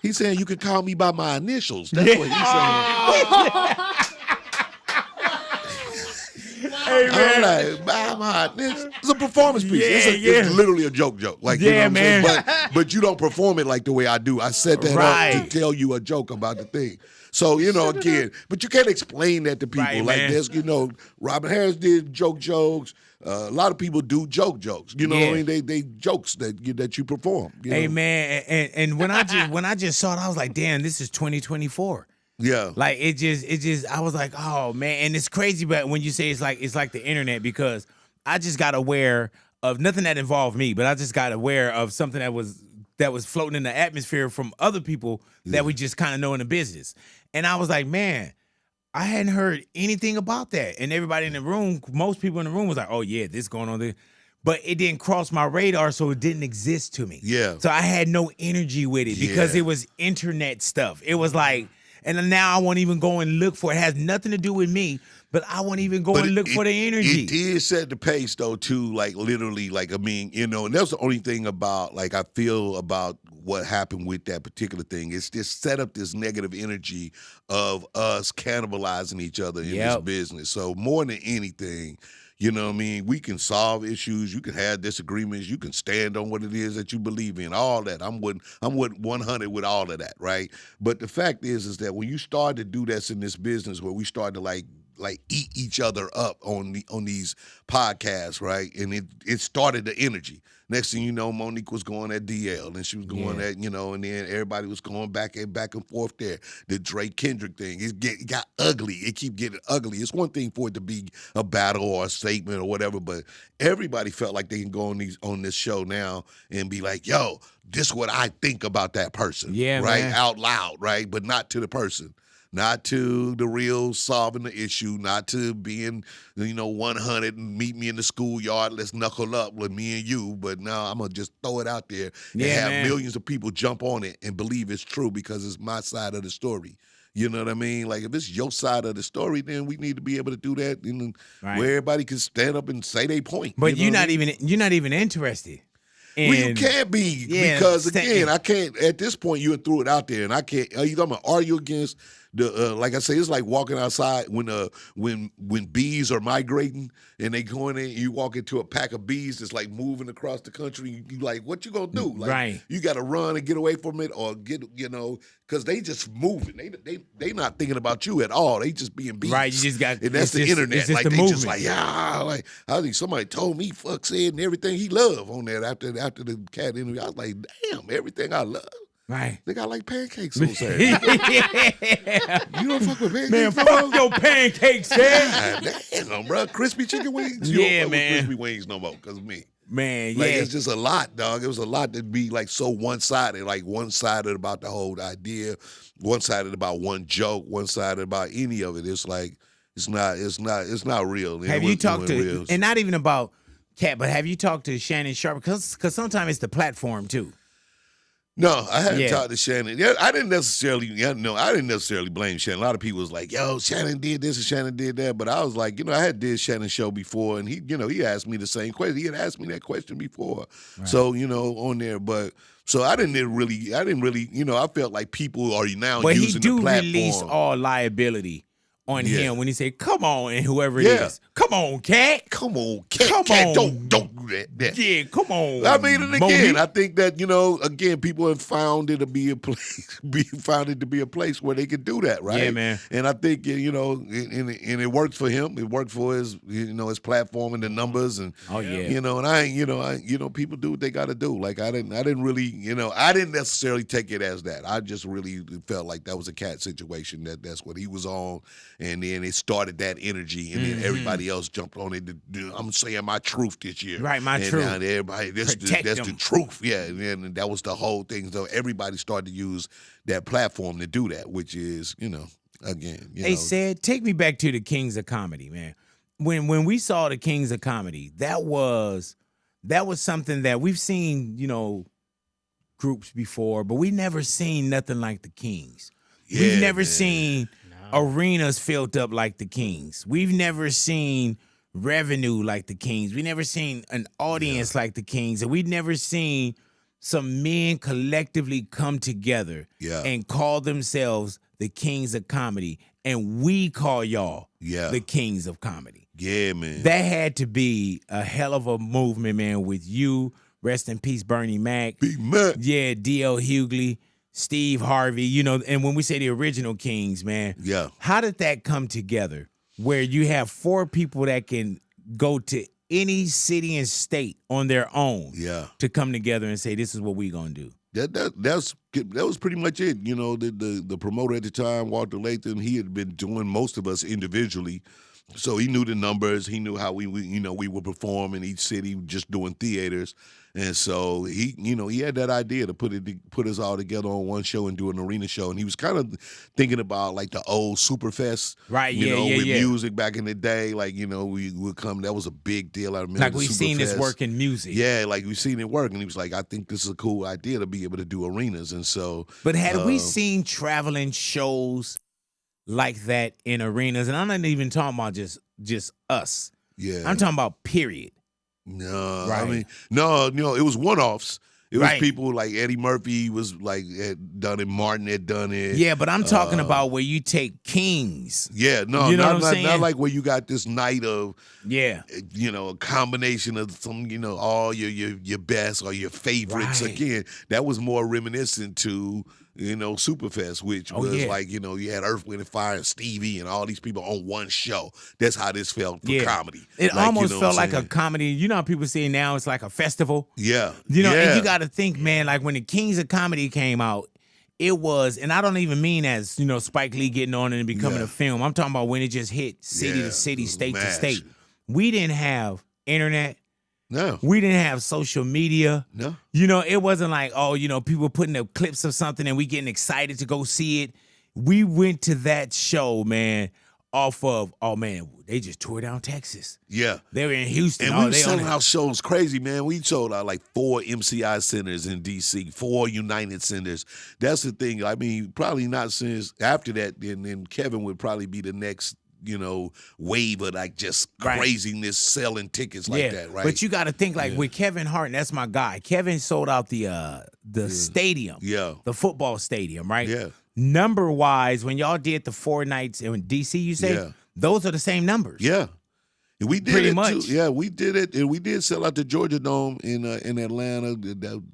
He's saying you can call me by my initials. That's what he's saying. Hey man, I'm like, by my initials. It's a performance piece. Yeah, it's literally a joke. Like, you know what I'm saying? But you don't perform it like the way I do. I set that up to tell you a joke about the thing. So, you know, again, but you can't explain that to people. Right, like man. this, you know, Robin Harris did jokes. A lot of people do jokes. You know what I mean? They jokes that you perform. You hey know? Man, and when I just saw it, I was like, damn, this is 2024. Yeah. Like it just I was like, oh man, and it's crazy, but when you say it's like the internet, because I just got aware of nothing that involved me, but I just got aware of something that was floating in the atmosphere from other people that we just kind of know in the business. And I was like, man, I hadn't heard anything about that. And everybody in the room, most people in the room was like, oh yeah, this going on there. But it didn't cross my radar, so it didn't exist to me. Yeah. So I had no energy with it because it was internet stuff. It was like, and now I won't even go and look for it. It has nothing to do with me, but I won't even go and look for the energy. It did set the pace, though, too, like, literally, like, I mean, you know, and that's the only thing about, like, I feel about what happened with that particular thing. It's just set up this negative energy of us cannibalizing each other in this business. So more than anything, you know what I mean? We can solve issues. You can have disagreements. You can stand on what it is that you believe in. All that. I'm with 100 with all of that, right? But the fact is that when you start to do this in this business, where we start to like eat each other up on these podcasts, right? And it started the energy. Next thing you know, Monique was going at DL, and she was going at, you know, and then everybody was going back and forth there. The Drake Kendrick thing, it got ugly. It keep getting ugly. It's one thing for it to be a battle or a statement or whatever, but everybody felt like they can go on this show now and be like, yo, this is what I think about that person, right? Man. Out loud, right? But not to the person. Not to the real solving the issue, not to being, 100 and meet me in the schoolyard, let's knuckle up with me and you. But now I'm going to just throw it out there and have millions of people jump on it and believe it's true because it's my side of the story. You know what I mean? Like, if it's your side of the story, then we need to be able to do that where everybody can stand up and say their point. But you're not even interested. Well, you can't be because, again, I can't, at this point, you threw it out there, and I can't, I'm going to argue against like I say, it's like walking outside when bees are migrating and they going in, you walk into a pack of bees that's like moving across the country. You like, what you gonna do? Like, you got to run and get away from it, or get, because they just moving. They not thinking about you at all. They just being bees. Right. You just got, and that's the internet. Like, they just like, like, I think somebody told me fuck said and everything he loved on that after the cat interview. I was like, damn, everything I love. Right. They got like pancakes on Saturday. You don't fuck with pancakes? Man, fuck your pancakes, man. Damn, bro. Crispy chicken wings? You don't fuck with crispy wings no more because of me. Man, like, it's just a lot, dog. It was a lot to be like so one-sided, like one-sided about the whole idea, one-sided about one joke, one-sided about any of it. It's like, it's not real. Have you talked to, and not even about Katt, but have you talked to Shannon Sharpe? Because sometimes it's the platform too. No, I hadn't talked to Shannon. Yeah, I didn't necessarily blame Shannon. A lot of people was like, yo, Shannon did this and Shannon did that. But I was like, I had did Shannon's show before, and he asked me the same question. He had asked me that question before. Right. So, on there. But so I didn't really, I felt like people are now using the platform. But he do release all liability on him when he say, come on, and whoever it is. Come on, Katt. Come on, Katt. Come on. Don't do that. Yeah, come on. I mean, and again, I think that, again, people have found it to be a place, where they could do that, right? Yeah, man. And I think, and it worked for him. It worked for his, his platform and the numbers, and and I people do what they got to do. Like I didn't really, I didn't necessarily take it as that. I just really felt like that was a Katt situation. That's what he was on, and then it started that energy, and then everybody else jumped on it. I'm saying my truth this year, right? My truth. And everybody, that's the truth, yeah. And that was the whole thing. So everybody started to use that platform to do that, which is, again, they said, take me back to the Kings of Comedy, man. When we saw the Kings of Comedy, that was something that we've seen, groups before, but we never seen nothing like the Kings. We've never seen arenas filled up like the Kings. We've never seen revenue like the Kings. We never seen an audience like the Kings, and we've never seen some men collectively come together and call themselves the Kings of Comedy, and we call y'all the Kings of Comedy. Yeah, man. That had to be a hell of a movement, man, with you, rest in peace, Bernie Mac. Big Mac. Yeah, D.L. Hughley, Steve Harvey, and when we say the original Kings, man, how did that come together where you have 4 people that can go to any city and state on their own to come together and say, this is what we're going to do? That was pretty much it. The promoter at the time, Walter Lathan, he had been doing most of us individually. So he knew the numbers. He knew how we would perform in each city, just doing theaters. And so he had that idea to put us all together on one show and do an arena show. And he was kind of thinking about like the old Superfest, right? With music back in the day. Like we would come. That was a big deal. I remember. Like we've seen this work in music. Yeah, like we've seen it work. And he was like, I think this is a cool idea to be able to do arenas. And so, but had we seen traveling shows like that in arenas? And I'm not even talking about just us. Yeah, I'm talking about period. No, right. I mean, no, it was one-offs. It was people like Eddie Murphy was like had done it, Martin had done it. Yeah, but I'm talking about where you take Kings. Yeah, no, you know what I'm saying? Not like where you got this night of a combination of some, all your best or your favorites. Right. Again, that was more reminiscent to Superfest, which was like, you had Earth, Wind and Fire and Stevie and all these people on one show. That's how this felt for comedy. It almost felt like a comedy. You know how people say now it's like a festival? Yeah. And you got to think, man, like when the Kings of Comedy came out, it was, and I don't even mean as, Spike Lee getting on and becoming a film. I'm talking about when it just hit city to city, state to state. We didn't have internet. No. We didn't have social media. No. It wasn't like, people putting up clips of something and we getting excited to go see it. We went to that show, man, off of, they just tore down Texas. Yeah. They were in Houston. And we were selling out shows crazy, man. We sold out like 4 MCI centers in D.C., 4 United centers. That's the thing. I mean, probably not since after that, then Kevin would probably be the next wave of like just craziness selling tickets like that, right? But you got to think like with Kevin Hart, and that's my guy. Kevin sold out the stadium, the football stadium, right? Yeah. Number wise, when y'all did the 4 nights in DC, you say those are the same numbers. Yeah. And we did pretty it much. Too. Yeah, we did it, and we did sell out the Georgia Dome in Atlanta.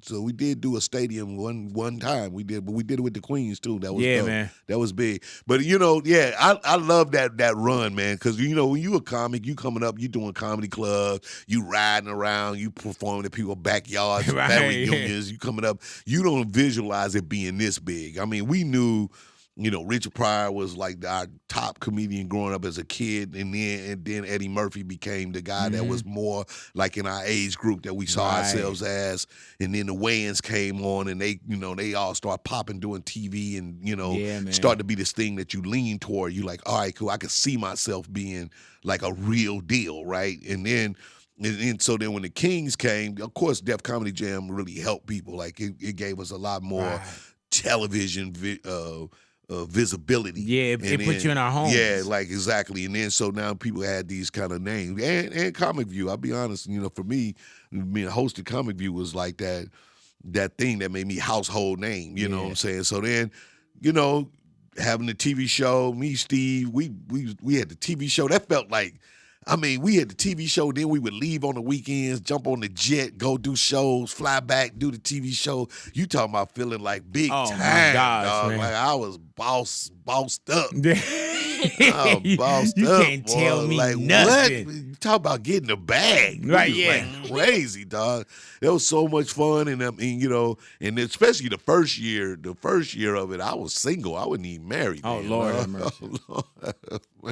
So we did do a stadium one time. We did, but we did it with the Queens too. That was dope. Man. That was big. But I love that run, man, because when you a comic, you coming up, you doing comedy clubs, you riding around, you performing in people's backyards, family reunions. You coming up, you don't visualize it being this big. I mean, we knew. Richard Pryor was like our top comedian growing up as a kid, and then Eddie Murphy became the guy that was more like in our age group that we saw ourselves as. And then the Wayans came on, and they all start popping doing TV, and start to be this thing that you lean toward. You like, all right, cool, I can see myself being like a real deal, right? And then And so then when the Kings came, of course, Def Comedy Jam really helped people. Like it gave us a lot more television visibility. Yeah, it put you in our homes. Yeah, like exactly. And then so now people had these kind of names. And Comic View, I'll be honest, for me, being hosted Comic View was like that thing that made me household name, you know what I'm saying? So then, having the TV show, me, Steve, we had the TV show. That felt like, we had the TV show, then we would leave on the weekends, jump on the jet, go do shows, fly back, do the TV show. You talking about feeling like big time, my gosh, dog. man. Like I was bossed up. You can't tell me like, nothing. What? You talk about getting the bag. Right, Like crazy, dog. It was so much fun. And and especially the first year of it, I was single. I wasn't even married. Oh, man. Lord have mercy.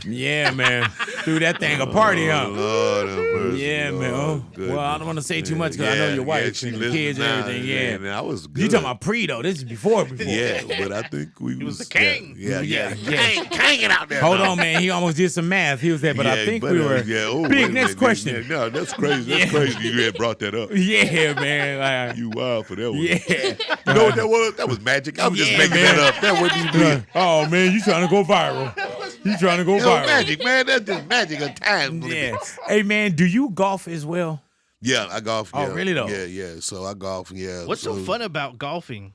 Yeah, man. Threw that thing a party, huh? Lord have mercy. Yeah, man. Oh, well, I don't want to say too much because I know your wife and your kids and everything. Yeah, man, I was good. You talking about pre, though. This is before. Yeah, but I think He was the king. Yeah. King out there. Hold on, man. He almost did some math. He was there, but I think we were. Big, next question. No, that's crazy. That's crazy you had brought that up. Yeah, man. You wild for that one. Yeah. You know what that was? That was magic. I was just making that up. That wasn't even. Oh, man, you trying to go viral. You trying to go viral. Magic, man. That's just magic of time. Yeah. Hey, man, do you golf as well? Yeah, I golf. Oh, Yeah. really, though? Yeah. So I golf, yeah. What's so fun about golfing?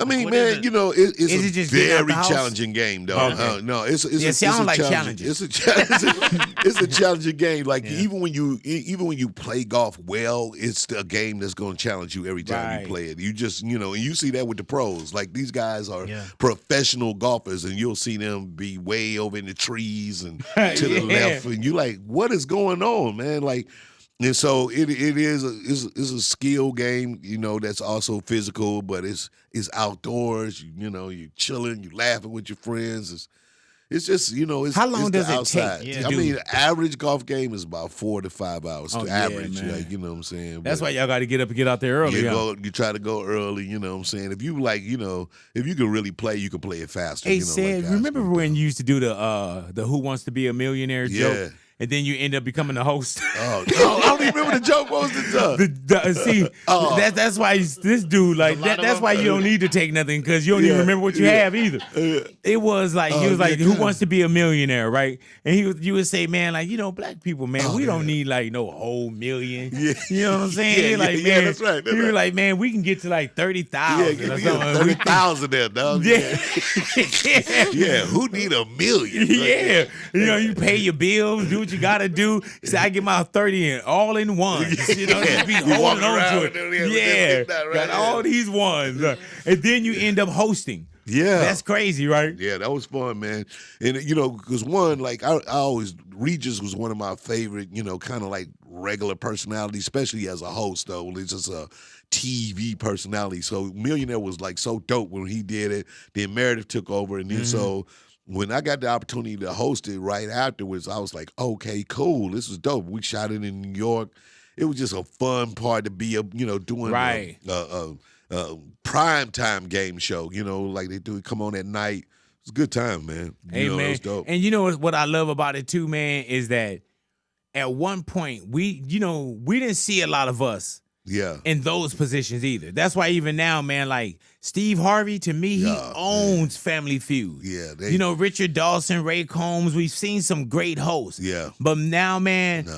Man, it? it's it a just getting out very the house? challenging game, though. Okay. No, it's See, I don't like challenges. It's a challenging game. Like even when you play golf well, it's a game that's going to challenge you every time you play it. You just and you see that with the pros. Like these guys are professional golfers, and you'll see them be way over in the trees and to the left, and you like, what is going on, man? Like. And so it is a skill game, that's also physical, but it's outdoors. You're chilling, you're laughing with your friends. It's just it's how long does it outside. take? The average golf game is about 4 to 5 hours. Average, man. like, you know what I'm saying. That's why y'all got to get up and get out there early. You try to go early. You know what I'm saying. If you if you can really play, you can play it faster. Hey, Sid, remember when you used to do the Who Wants to Be a Millionaire joke? And then you end up becoming the host. I don't even remember the joke. What was the joke? That's why this dude that's why you don't need to take nothing because you don't even remember what you have either. It was like he was like, "Who wants to be a millionaire?" Right? And you would say, "Man, black people, man, we don't need no whole million." Yeah. You know what I'm saying? Man, that's right. You were like, "Man, we can get to 30,000 or something." 30,000 there, dog. Yeah. Yeah. Who need a million? Yeah. You pay your bills, do what you gotta do. Say I get my 30 in all in one. Just be holding on to it. Got all these ones. And then you end up hosting. Yeah. That's crazy, right? Yeah, that was fun, man. And because one, I always Regis was one of my favorite, kind of like regular personalities, especially as a host though. It's just a TV personality. So Millionaire was so dope when he did it. Then Meredith took over, and then so when I got the opportunity to host it right afterwards, I was like, okay, cool. This was dope. We shot it in New York. It was just a fun part to be, doing a prime time game show, like they do. Come on at night. It's a good time, man. Hey, man. It was dope. And what I love about it too, man, is that at one point we didn't see a lot of us in those positions either. That's why even now, man, Steve Harvey, to me, he owns Family Feud. Yeah. Richard Dawson, Ray Combs, we've seen some great hosts. Yeah. But now, man,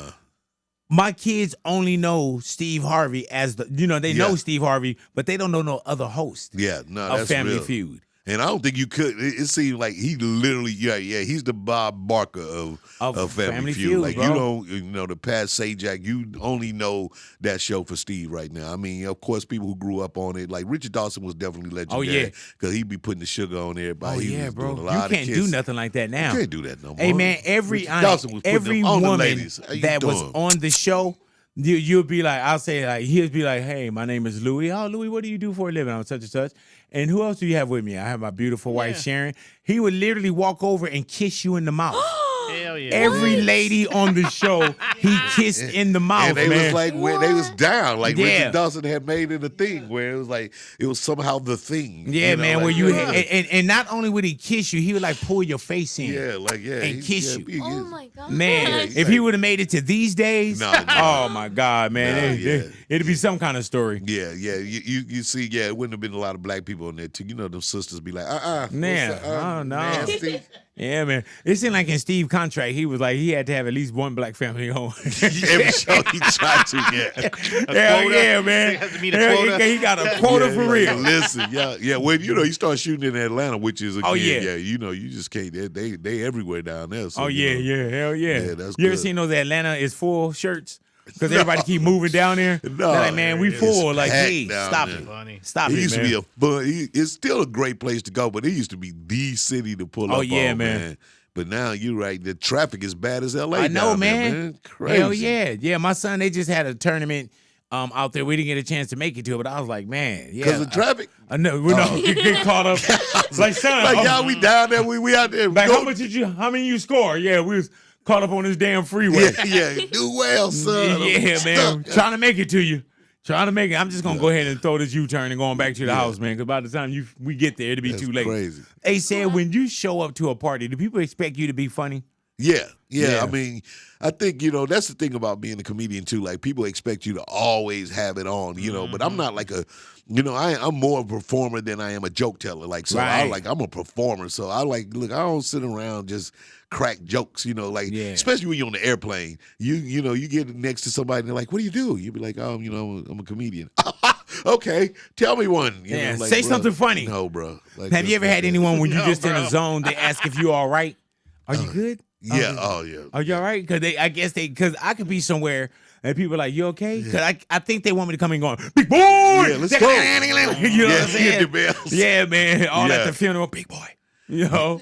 my kids only know Steve Harvey as they know Steve Harvey, but they don't know no other host of Family Feud. And I don't think you could. It seemed like he literally, he's the Bob Barker of Family Feud. Like, bro. you don't, the Pat Sajak, you only know that show for Steve right now. I mean, of course, people who grew up on it, like Richard Dawson was definitely legendary. Oh, yeah. Because he'd be putting the sugar on everybody. Oh, yeah, bro. Doing a lot You can't do nothing like that now. You can't do that no more. Hey, man, every woman that was on the show, you'll be like, I'll say, he'll be like, hey, my name is Louie. Oh, Louie, what do you do for a living? I'm such and such. And who else do you have with me? I have my beautiful wife, Sharon. He would literally walk over and kiss you in the mouth. Hell Hell yeah. Every lady on the show, he kissed in the mouth, and they man. was like, when they was down, like Yeah. Richard Dawson had made it a thing where it was like it was somehow the thing. Yeah, you know, man. like, Where you yeah. and not only would he kiss you, he would like pull your face in. And kiss you. Oh my God. Man, Yeah, if he would have made it to these days, No. oh my God, man, it'd be some kind of story. Yeah. You see, it wouldn't have been a lot of black people in there too. You know, them sisters be like, Man, oh, no. nasty. Yeah, man. It seemed like in Steve's contract, he was like he had to have at least one black family home. Every show he tried to, Hell yeah, man. He has to meet a quota. He got a quota for real. Listen, when you start shooting in Atlanta, which is again, yeah. you just can't. They everywhere down there. So, Oh yeah, hell yeah. that's You ever good. seen those Atlanta is full shirts? Because everybody keep moving down there. No, They're like, man, we it's full. Like, packed hey, down stop there. it. Funny. Stop It it, used man. to be a fun. It's still a great place to go, but it used to be the city to pull up. Oh, yeah, on, man. But now you're right. The traffic is bad as LA. I know, down there, man. Crazy. Hell yeah. Yeah, my son, they just had a tournament out there. We didn't get a chance to make it to it, but I was like, man, yeah. Because of traffic. I know. We know. Get caught up. Like, son. Like, y'all, we down there. We out there. Like, Go- how many you score? Yeah, we was caught up on this damn freeway. Yeah. Do well, son. Yeah, I'm man. stuck. Trying to make it to you. Trying to make it. I'm just gonna go ahead and throw this U-turn and going back to the house, man. Because by the time we get there, it'll be That's too late. crazy. Hey, said when you show up to a party, do people expect you to be funny? Yeah. Yeah. I mean, I think, that's the thing about being a comedian too. Like, people expect you to always have it on, but I'm not like I'm more a performer than I am a joke teller. Like, so Right. I'm a performer. So I look, I don't sit around just crack jokes, especially when you're on the airplane. You get next to somebody and they're like, what do you do? You be like, oh, I'm a comedian. Okay, tell me one. Say something funny. No, bro. Like, Have you ever had anyone when you No, just in bro. a zone, they ask if you all right? Are you good? Yeah. Oh, yeah. Are you all right? Because I could be somewhere and people are like, you okay? Because I think they want me to come in going, big boy! Yeah, let's go. You know what I'm saying? Hit the bells. Yeah, man. All Yeah. at the funeral, big boy. No,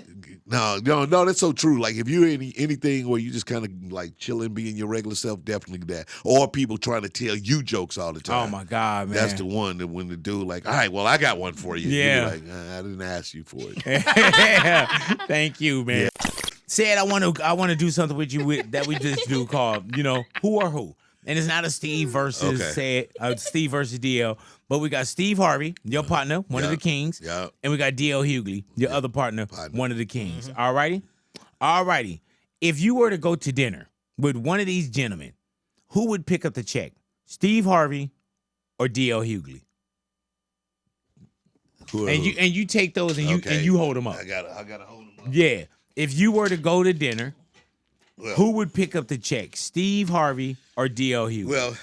that's so true. Like, if you're anything where you just kind of like chilling, being your regular self, definitely that. Or people trying to tell you jokes all the time. Oh my God, man. That's the one that when the dude like, all right, well, I got one for you. Yeah. You're like, I didn't ask you for it. Thank you, man. Said I want to do something with you that we just do called, who or who. And it's not a Steve versus Steve versus DL, but we got Steve Harvey, your partner, one of the kings. Yeah. And we got DL Hughley, your other partner, one of the kings. All righty? If you were to go to dinner with one of these gentlemen, who would pick up the check? Steve Harvey or DL Hughley? And you take those and you hold them up. I gotta hold them up. Yeah. If you were to go to dinner, who would pick up the check? Steve Harvey or DL Hughley? Well,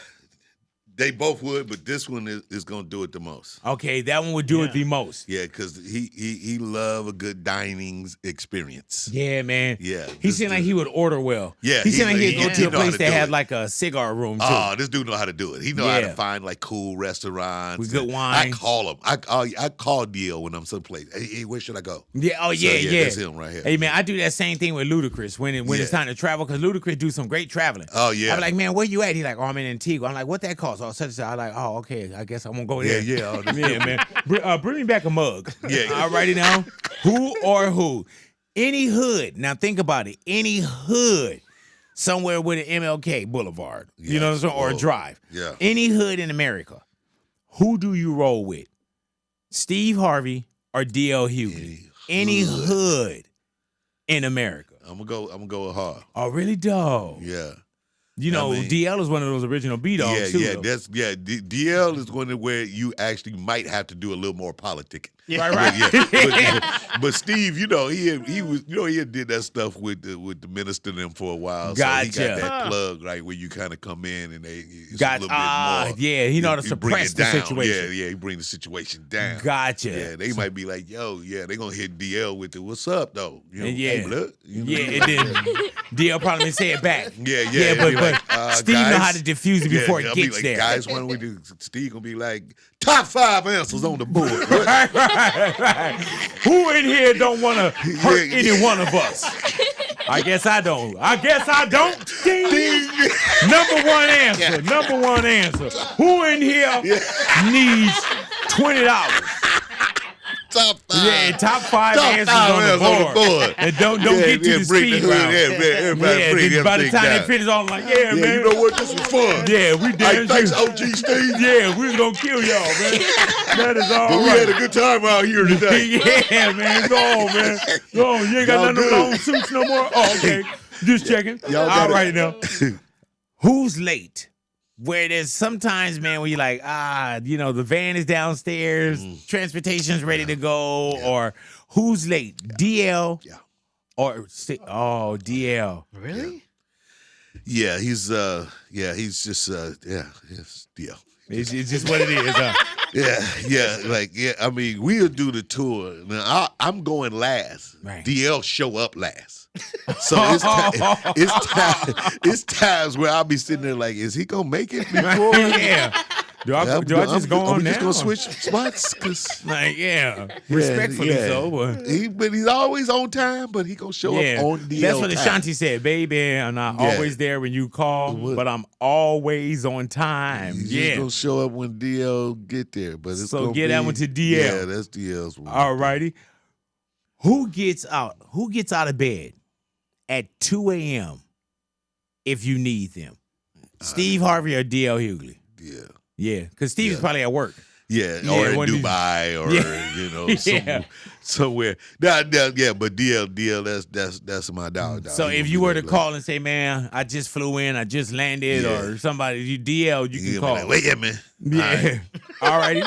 they both would, but this one is gonna do it the most. Okay, that one would do it the most. Yeah, because he love a good dining experience. Yeah, man. Yeah, He this seemed like dude- he would order well. Yeah, He seemed like he'd go to a know how place to that do had it. like a cigar room too. Oh, this dude know how to do it. He know how Yeah. to find like cool restaurants With good I wine. call him. I call DL when I'm someplace. Hey, where should I go? Yeah, So, yeah. that's him right here. Hey man, I do that same thing with Ludacris when it's time to travel because Ludacris do some great traveling. Oh, yeah. I'm like, man, where you at? He like, oh, I'm in Antigua. I'm like, what that cost? Oh, such and such. I'm like, oh, okay, I guess I'm gonna go there. Yeah. Oh, this Yeah, man. Bring me back a mug. Yeah. All righty now. Who or who? Any hood. Now think about it. Any hood somewhere with an MLK Boulevard. You know what I'm saying? Or a drive. Yeah. Any hood in America. Who do you roll with? Steve Harvey or DL Hughley? Any hood in America. I'm gonna go with Hart. Oh, really, dog? Yeah. I mean, DL is one of those original B-dogs, too. Though. DL is one where you actually might have to do a little more politicking. Yeah. Right. But Steve, he had did that stuff with the minister and them for a while. Gotcha. So he got that plug right where you kind of come in and it's a little bit more. Yeah, he know how to you bring suppress it the down. situation. Yeah, he bring the situation down. Gotcha. Yeah, they might be like, they gonna hit DL with the what's up though. Hey, blood. And then DL probably say it back. Yeah, but Steve know how to diffuse it before it I'll gets be like, there. Guys, why don't we do? Steve gonna be like, top 5 answers on the board. Right. Who in here don't want to hurt any one of us? I guess I don't. Ding. Number one answer. Who in here needs $20? top 5. Yeah, top 5 Top answers 5 on the board. And don't get to the bring speed the hood. round. Everybody bring By the time down. they finish, I'm like, yeah, man. You know what? This was fun. Yeah, we Hey, did. thanks, OG Steve. Yeah, we was gonna kill y'all, man. That is all But we right. had a good time out here today. Yeah, man. Go on, man. Go on. You ain't got Y'all none of them good. long suits no more? Oh, okay. Just checking. Y'all got All it. right now. Who's late? Where there's sometimes, man, where you're like, the van is downstairs, transportation's ready to go, or who's late? DL or DL. Really? Yeah, he's just yes, DL. It's just what it is, huh? I mean, we'll do the tour. Now, I'm going last. Right. DL show up last. So it's times where I'll be sitting there like, is he gonna make it before? Yeah. Do I just go on now? Just gonna switch spots? 'Cause Respectfully so. But he's always on time, but he gonna show up on DL That's what time. Ashanti said, baby. I'm not always there when you call, but I'm always on time. He's just gonna show up when DL get there. But it's So gonna get that one to DL. Yeah, that's DL's one. All righty. Who gets out of bed at 2 a.m. if you need them? Steve Harvey or DL Hughley? Yeah. Yeah, because Steve is probably at work. Yeah, or in Dubai, or somewhere. But DL, that's my dog. So if you were to call and say, man, I just flew in, I just landed, or somebody, you can call. Like, wait a minute. Yeah. All righty.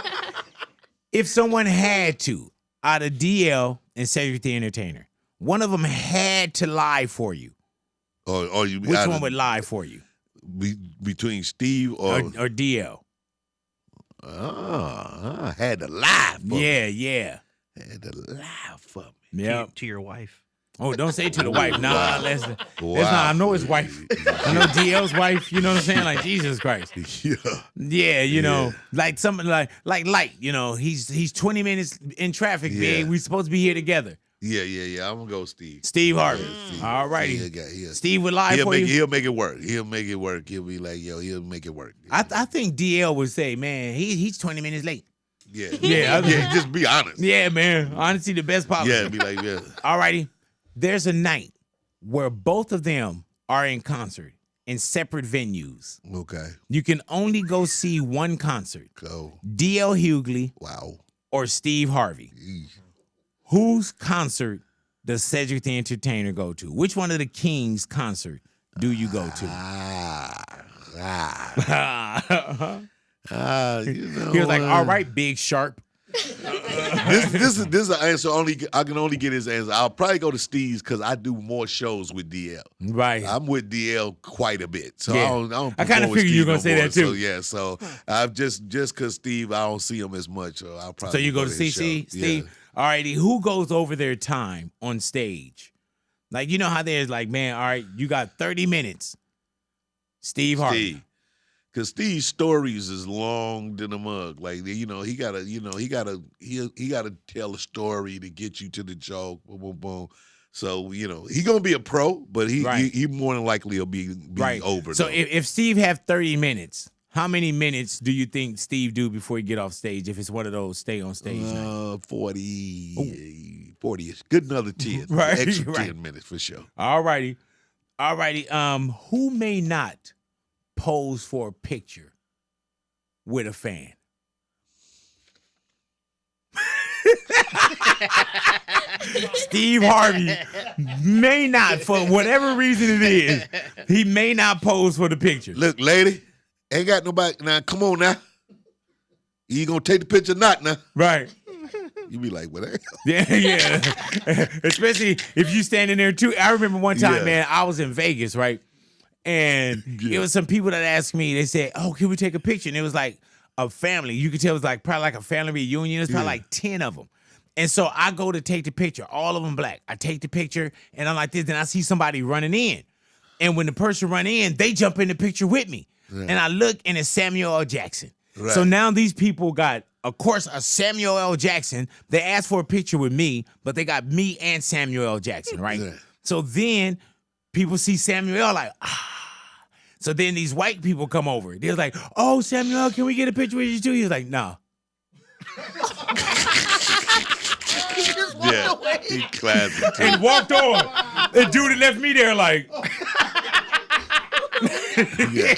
If someone had to, out of DL and Cedric the Entertainer, one of them had to lie for you. Or you, which one would lie for you? Between Steve or DL? I had to lie for me. Yeah. Had to lie for me. Yeah. To your wife. Oh, don't say it to the wife. Nah, Wow. that's not. I know his wife. I know DL's wife. You know what I'm saying? Like, Jesus Christ. Yeah. Like something like light. He's 20 minutes in traffic, big. We supposed to be here together. Yeah. I'm gonna go Steve. Steve Harvey. All righty. Steve would lie for you. He'll make it work. He'll be like, he'll make it work. I think DL would say, man, he's 20 minutes late. Yeah. Just be honest. Yeah, man. Honesty, the best policy. Yeah, be like, yeah. All righty. There's a night where both of them are in concert in separate venues. Okay. You can only go see one concert. Go. DL Hughley. Wow. Or Steve Harvey. Whose concert does Cedric the Entertainer go to? Which one of the Kings' concert do you go to? He was like, all right, Big Sharp. This is an answer I can only get his answer. I'll probably go to Steve's because I do more shows with DL. Right. I'm with DL quite a bit. So I kind of figured you were gonna say that too. So I've just because Steve, I don't see him as much. So I'll probably So you go to his CC, show. Steve? Yeah. All righty, who goes over their time on stage? Like, you know how there's like, man, all right, you got 30 minutes. Steve Harvey. Because Steve's stories is long than a mug. Like, he gotta tell a story to get you to the joke. Boom, boom, boom. So, he gonna be a pro, but he more than likely will be over. So if Steve have 30 minutes, how many minutes do you think Steve do before he get off stage? If it's one of those stay on stage nights? 40-ish. Good another 10. Right, Extra right. 10 minutes for sure. All righty. Who may not pose for a picture with a fan? Steve Harvey may not, for whatever reason it is, he may not pose for the picture. Look, lady, ain't got nobody. Now, come on now. You gonna take the picture or not now? Right. You be like, what? Yeah. Especially if you standing there too. I remember one time, man, I was in Vegas, right? And it was some people that asked me, they said, oh, can we take a picture? And it was like a family. You could tell it was like probably like a family reunion. It's probably like 10 of them. And so I go to take the picture, all of them black. I take the picture and I'm like this, and I see somebody running in. And when the person run in, they jump in the picture with me. Right. And I look and it's Samuel L. Jackson. Right. So now these people got, of course, a Samuel L. Jackson. They asked for a picture with me, but they got me and Samuel L. Jackson, right? Yeah. So then people see Samuel L. like, So then these white people come over. They're like, oh, Samuel, can we get a picture with you too? He was like, no. Yeah, he classic. Too. And walked on. And dude left me there like. Yeah.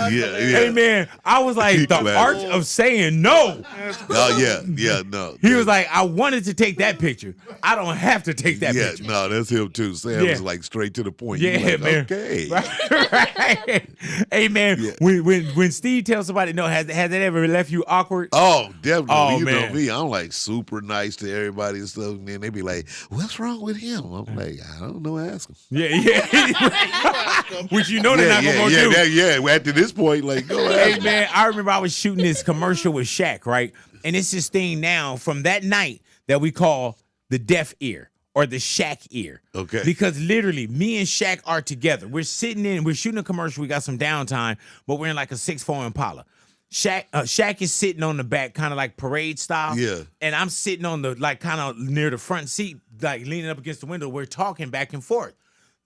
Hey man, I was like the art of saying no. Oh yeah, no. He was like, I wanted to take that picture. I don't have to take that picture. Yeah, no, that's him too. Sam was like straight to the point. Yeah, like, man. Okay. Right. Hey man, when Steve tells somebody no, has that ever left you awkward? Oh, definitely. Oh, you man. know me. I'm like super nice to everybody and stuff. And then they be like, what's wrong with him? I'm like, I don't know, ask him. Yeah. Which you know they're not gonna do. After this point, like, go ahead. Hey man, I remember I was shooting this commercial with Shaq, right? And it's this thing now from that night that we call the deaf ear or the Shaq ear. Okay. Because literally, me and Shaq are together. We're shooting a commercial. We got some downtime, but we're in like a 6'4" Impala. Shaq is sitting on the back, kind of like parade style. Yeah. And I'm sitting on the like kind of near the front seat, like leaning up against the window. We're talking back and forth.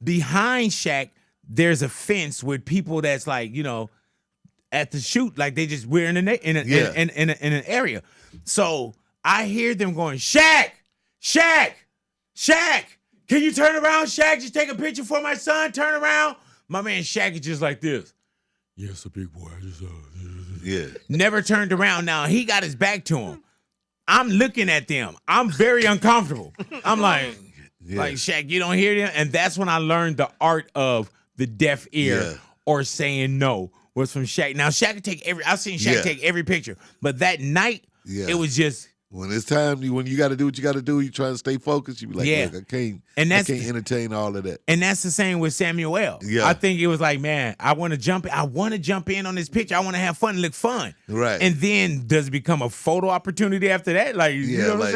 Behind Shaq, there's a fence with people that's like, you know, at the shoot, like we're in an area. So I hear them going, Shaq, can you turn around, Shaq? Just take a picture for my son. Turn around. My man Shaq is just like this. Yes, a big boy. Never turned around. Now he got his back to him. I'm looking at them. I'm very uncomfortable. I'm like Shaq, you don't hear them? And that's when I learned the art of the deaf ear or saying no was from Shaq. Now Shaq could take I've seen Shaq take every picture, but that night it was just when it's time, when you got to do what you got to do, you try to stay focused. You be like, look, I can't entertain all of that. And that's the same with Samuel L. Yeah. I think it was like, man, I want to jump in on this picture. I want to have fun and look fun. Right. And then does it become a photo opportunity after that? Like, you know what I'm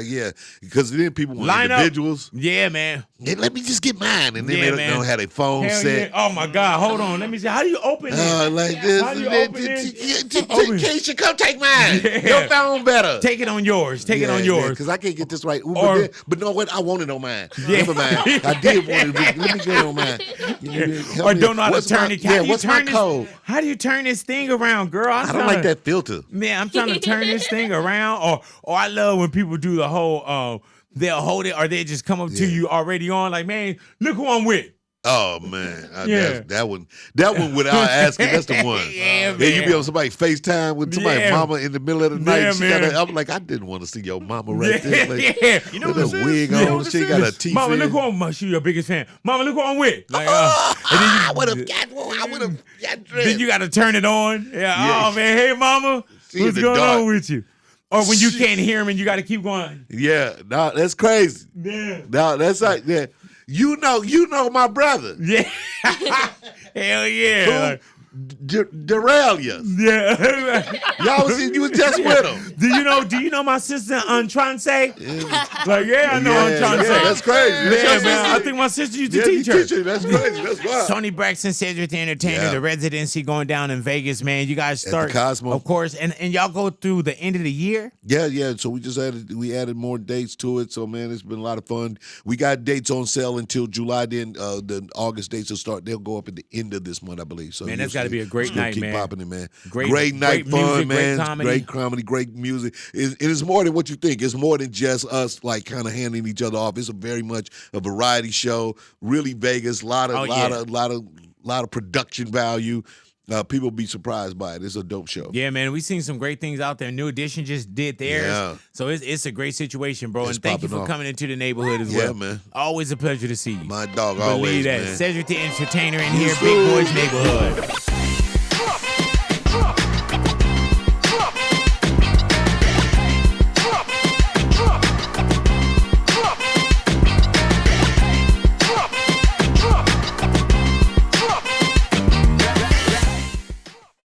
saying? Because then people want Line individuals. Up. Yeah, man. Hey, let me just get mine. And then they don't have their phone set. Yeah. Oh, my God. Hold on. Let me see. How do you open it? Like this. How do you open it? Keisha, come take mine. Your phone better. Take it on yours. Take it on yours. Because I can't get this right. But know what? I want it on mine. Never mind. I did want it. Let me get it on mine. Or don't know how to turn it. What's my code? How do you turn this thing around, girl? I don't like that filter. Man, I'm trying to turn this thing around. Or I love when people do the whole, they'll hold it or they just come up to you already on like, man, look who I'm with. Oh man, that one without asking, that's the one. Man. You be on somebody's FaceTime with somebody's mama in the middle of the night. Yeah, I'm like, I didn't want to see your mama right there. Like, you know with a wig on, she got a teeth. Mama, look who I'm. She your biggest fan. Mama, look who I'm with. Like, I would have got dressed. Then you got to turn it on. Yeah. Oh man, hey mama, what's going on with you? Or when you can't hear him and you got to keep going. Yeah, no, that's crazy. Yeah, no, that's like You know my brother. Yeah. Hell yeah. Deralia. Yeah. Y'all was you was just with him. Do you know my sister Antrance? Like, I know Antrance. Yeah, that's crazy. Yeah, man. I think my sister used to teach her. That's crazy. That's wild. Toni Braxton, Cedric the Entertainer, the residency going down in Vegas, man. You guys start at the Cosmo. Of course, and y'all go through the end of the year? Yeah. So we added more dates to it. So man, it's been a lot of fun. We got dates on sale until July. Then the August dates will start. They'll go up at the end of this month, I believe. So man, that's got to be a great night, keep man. Popping it, man. Great night, fun, music, man. Great comedy, great music. It's more than what you think. It's more than just us like kind of handing each other off. It's a very much a variety show. Really Vegas, lot of production value. People be surprised by it. It's a dope show. Yeah, man. We seen some great things out there. New Edition just did theirs. Yeah. So it's a great situation, bro. And thank you for coming into the neighborhood as well. Yeah, man. Always a pleasure to see you. My dog Believe always, that. man. Cedric the Entertainer in here, Big Boy's Neighborhood.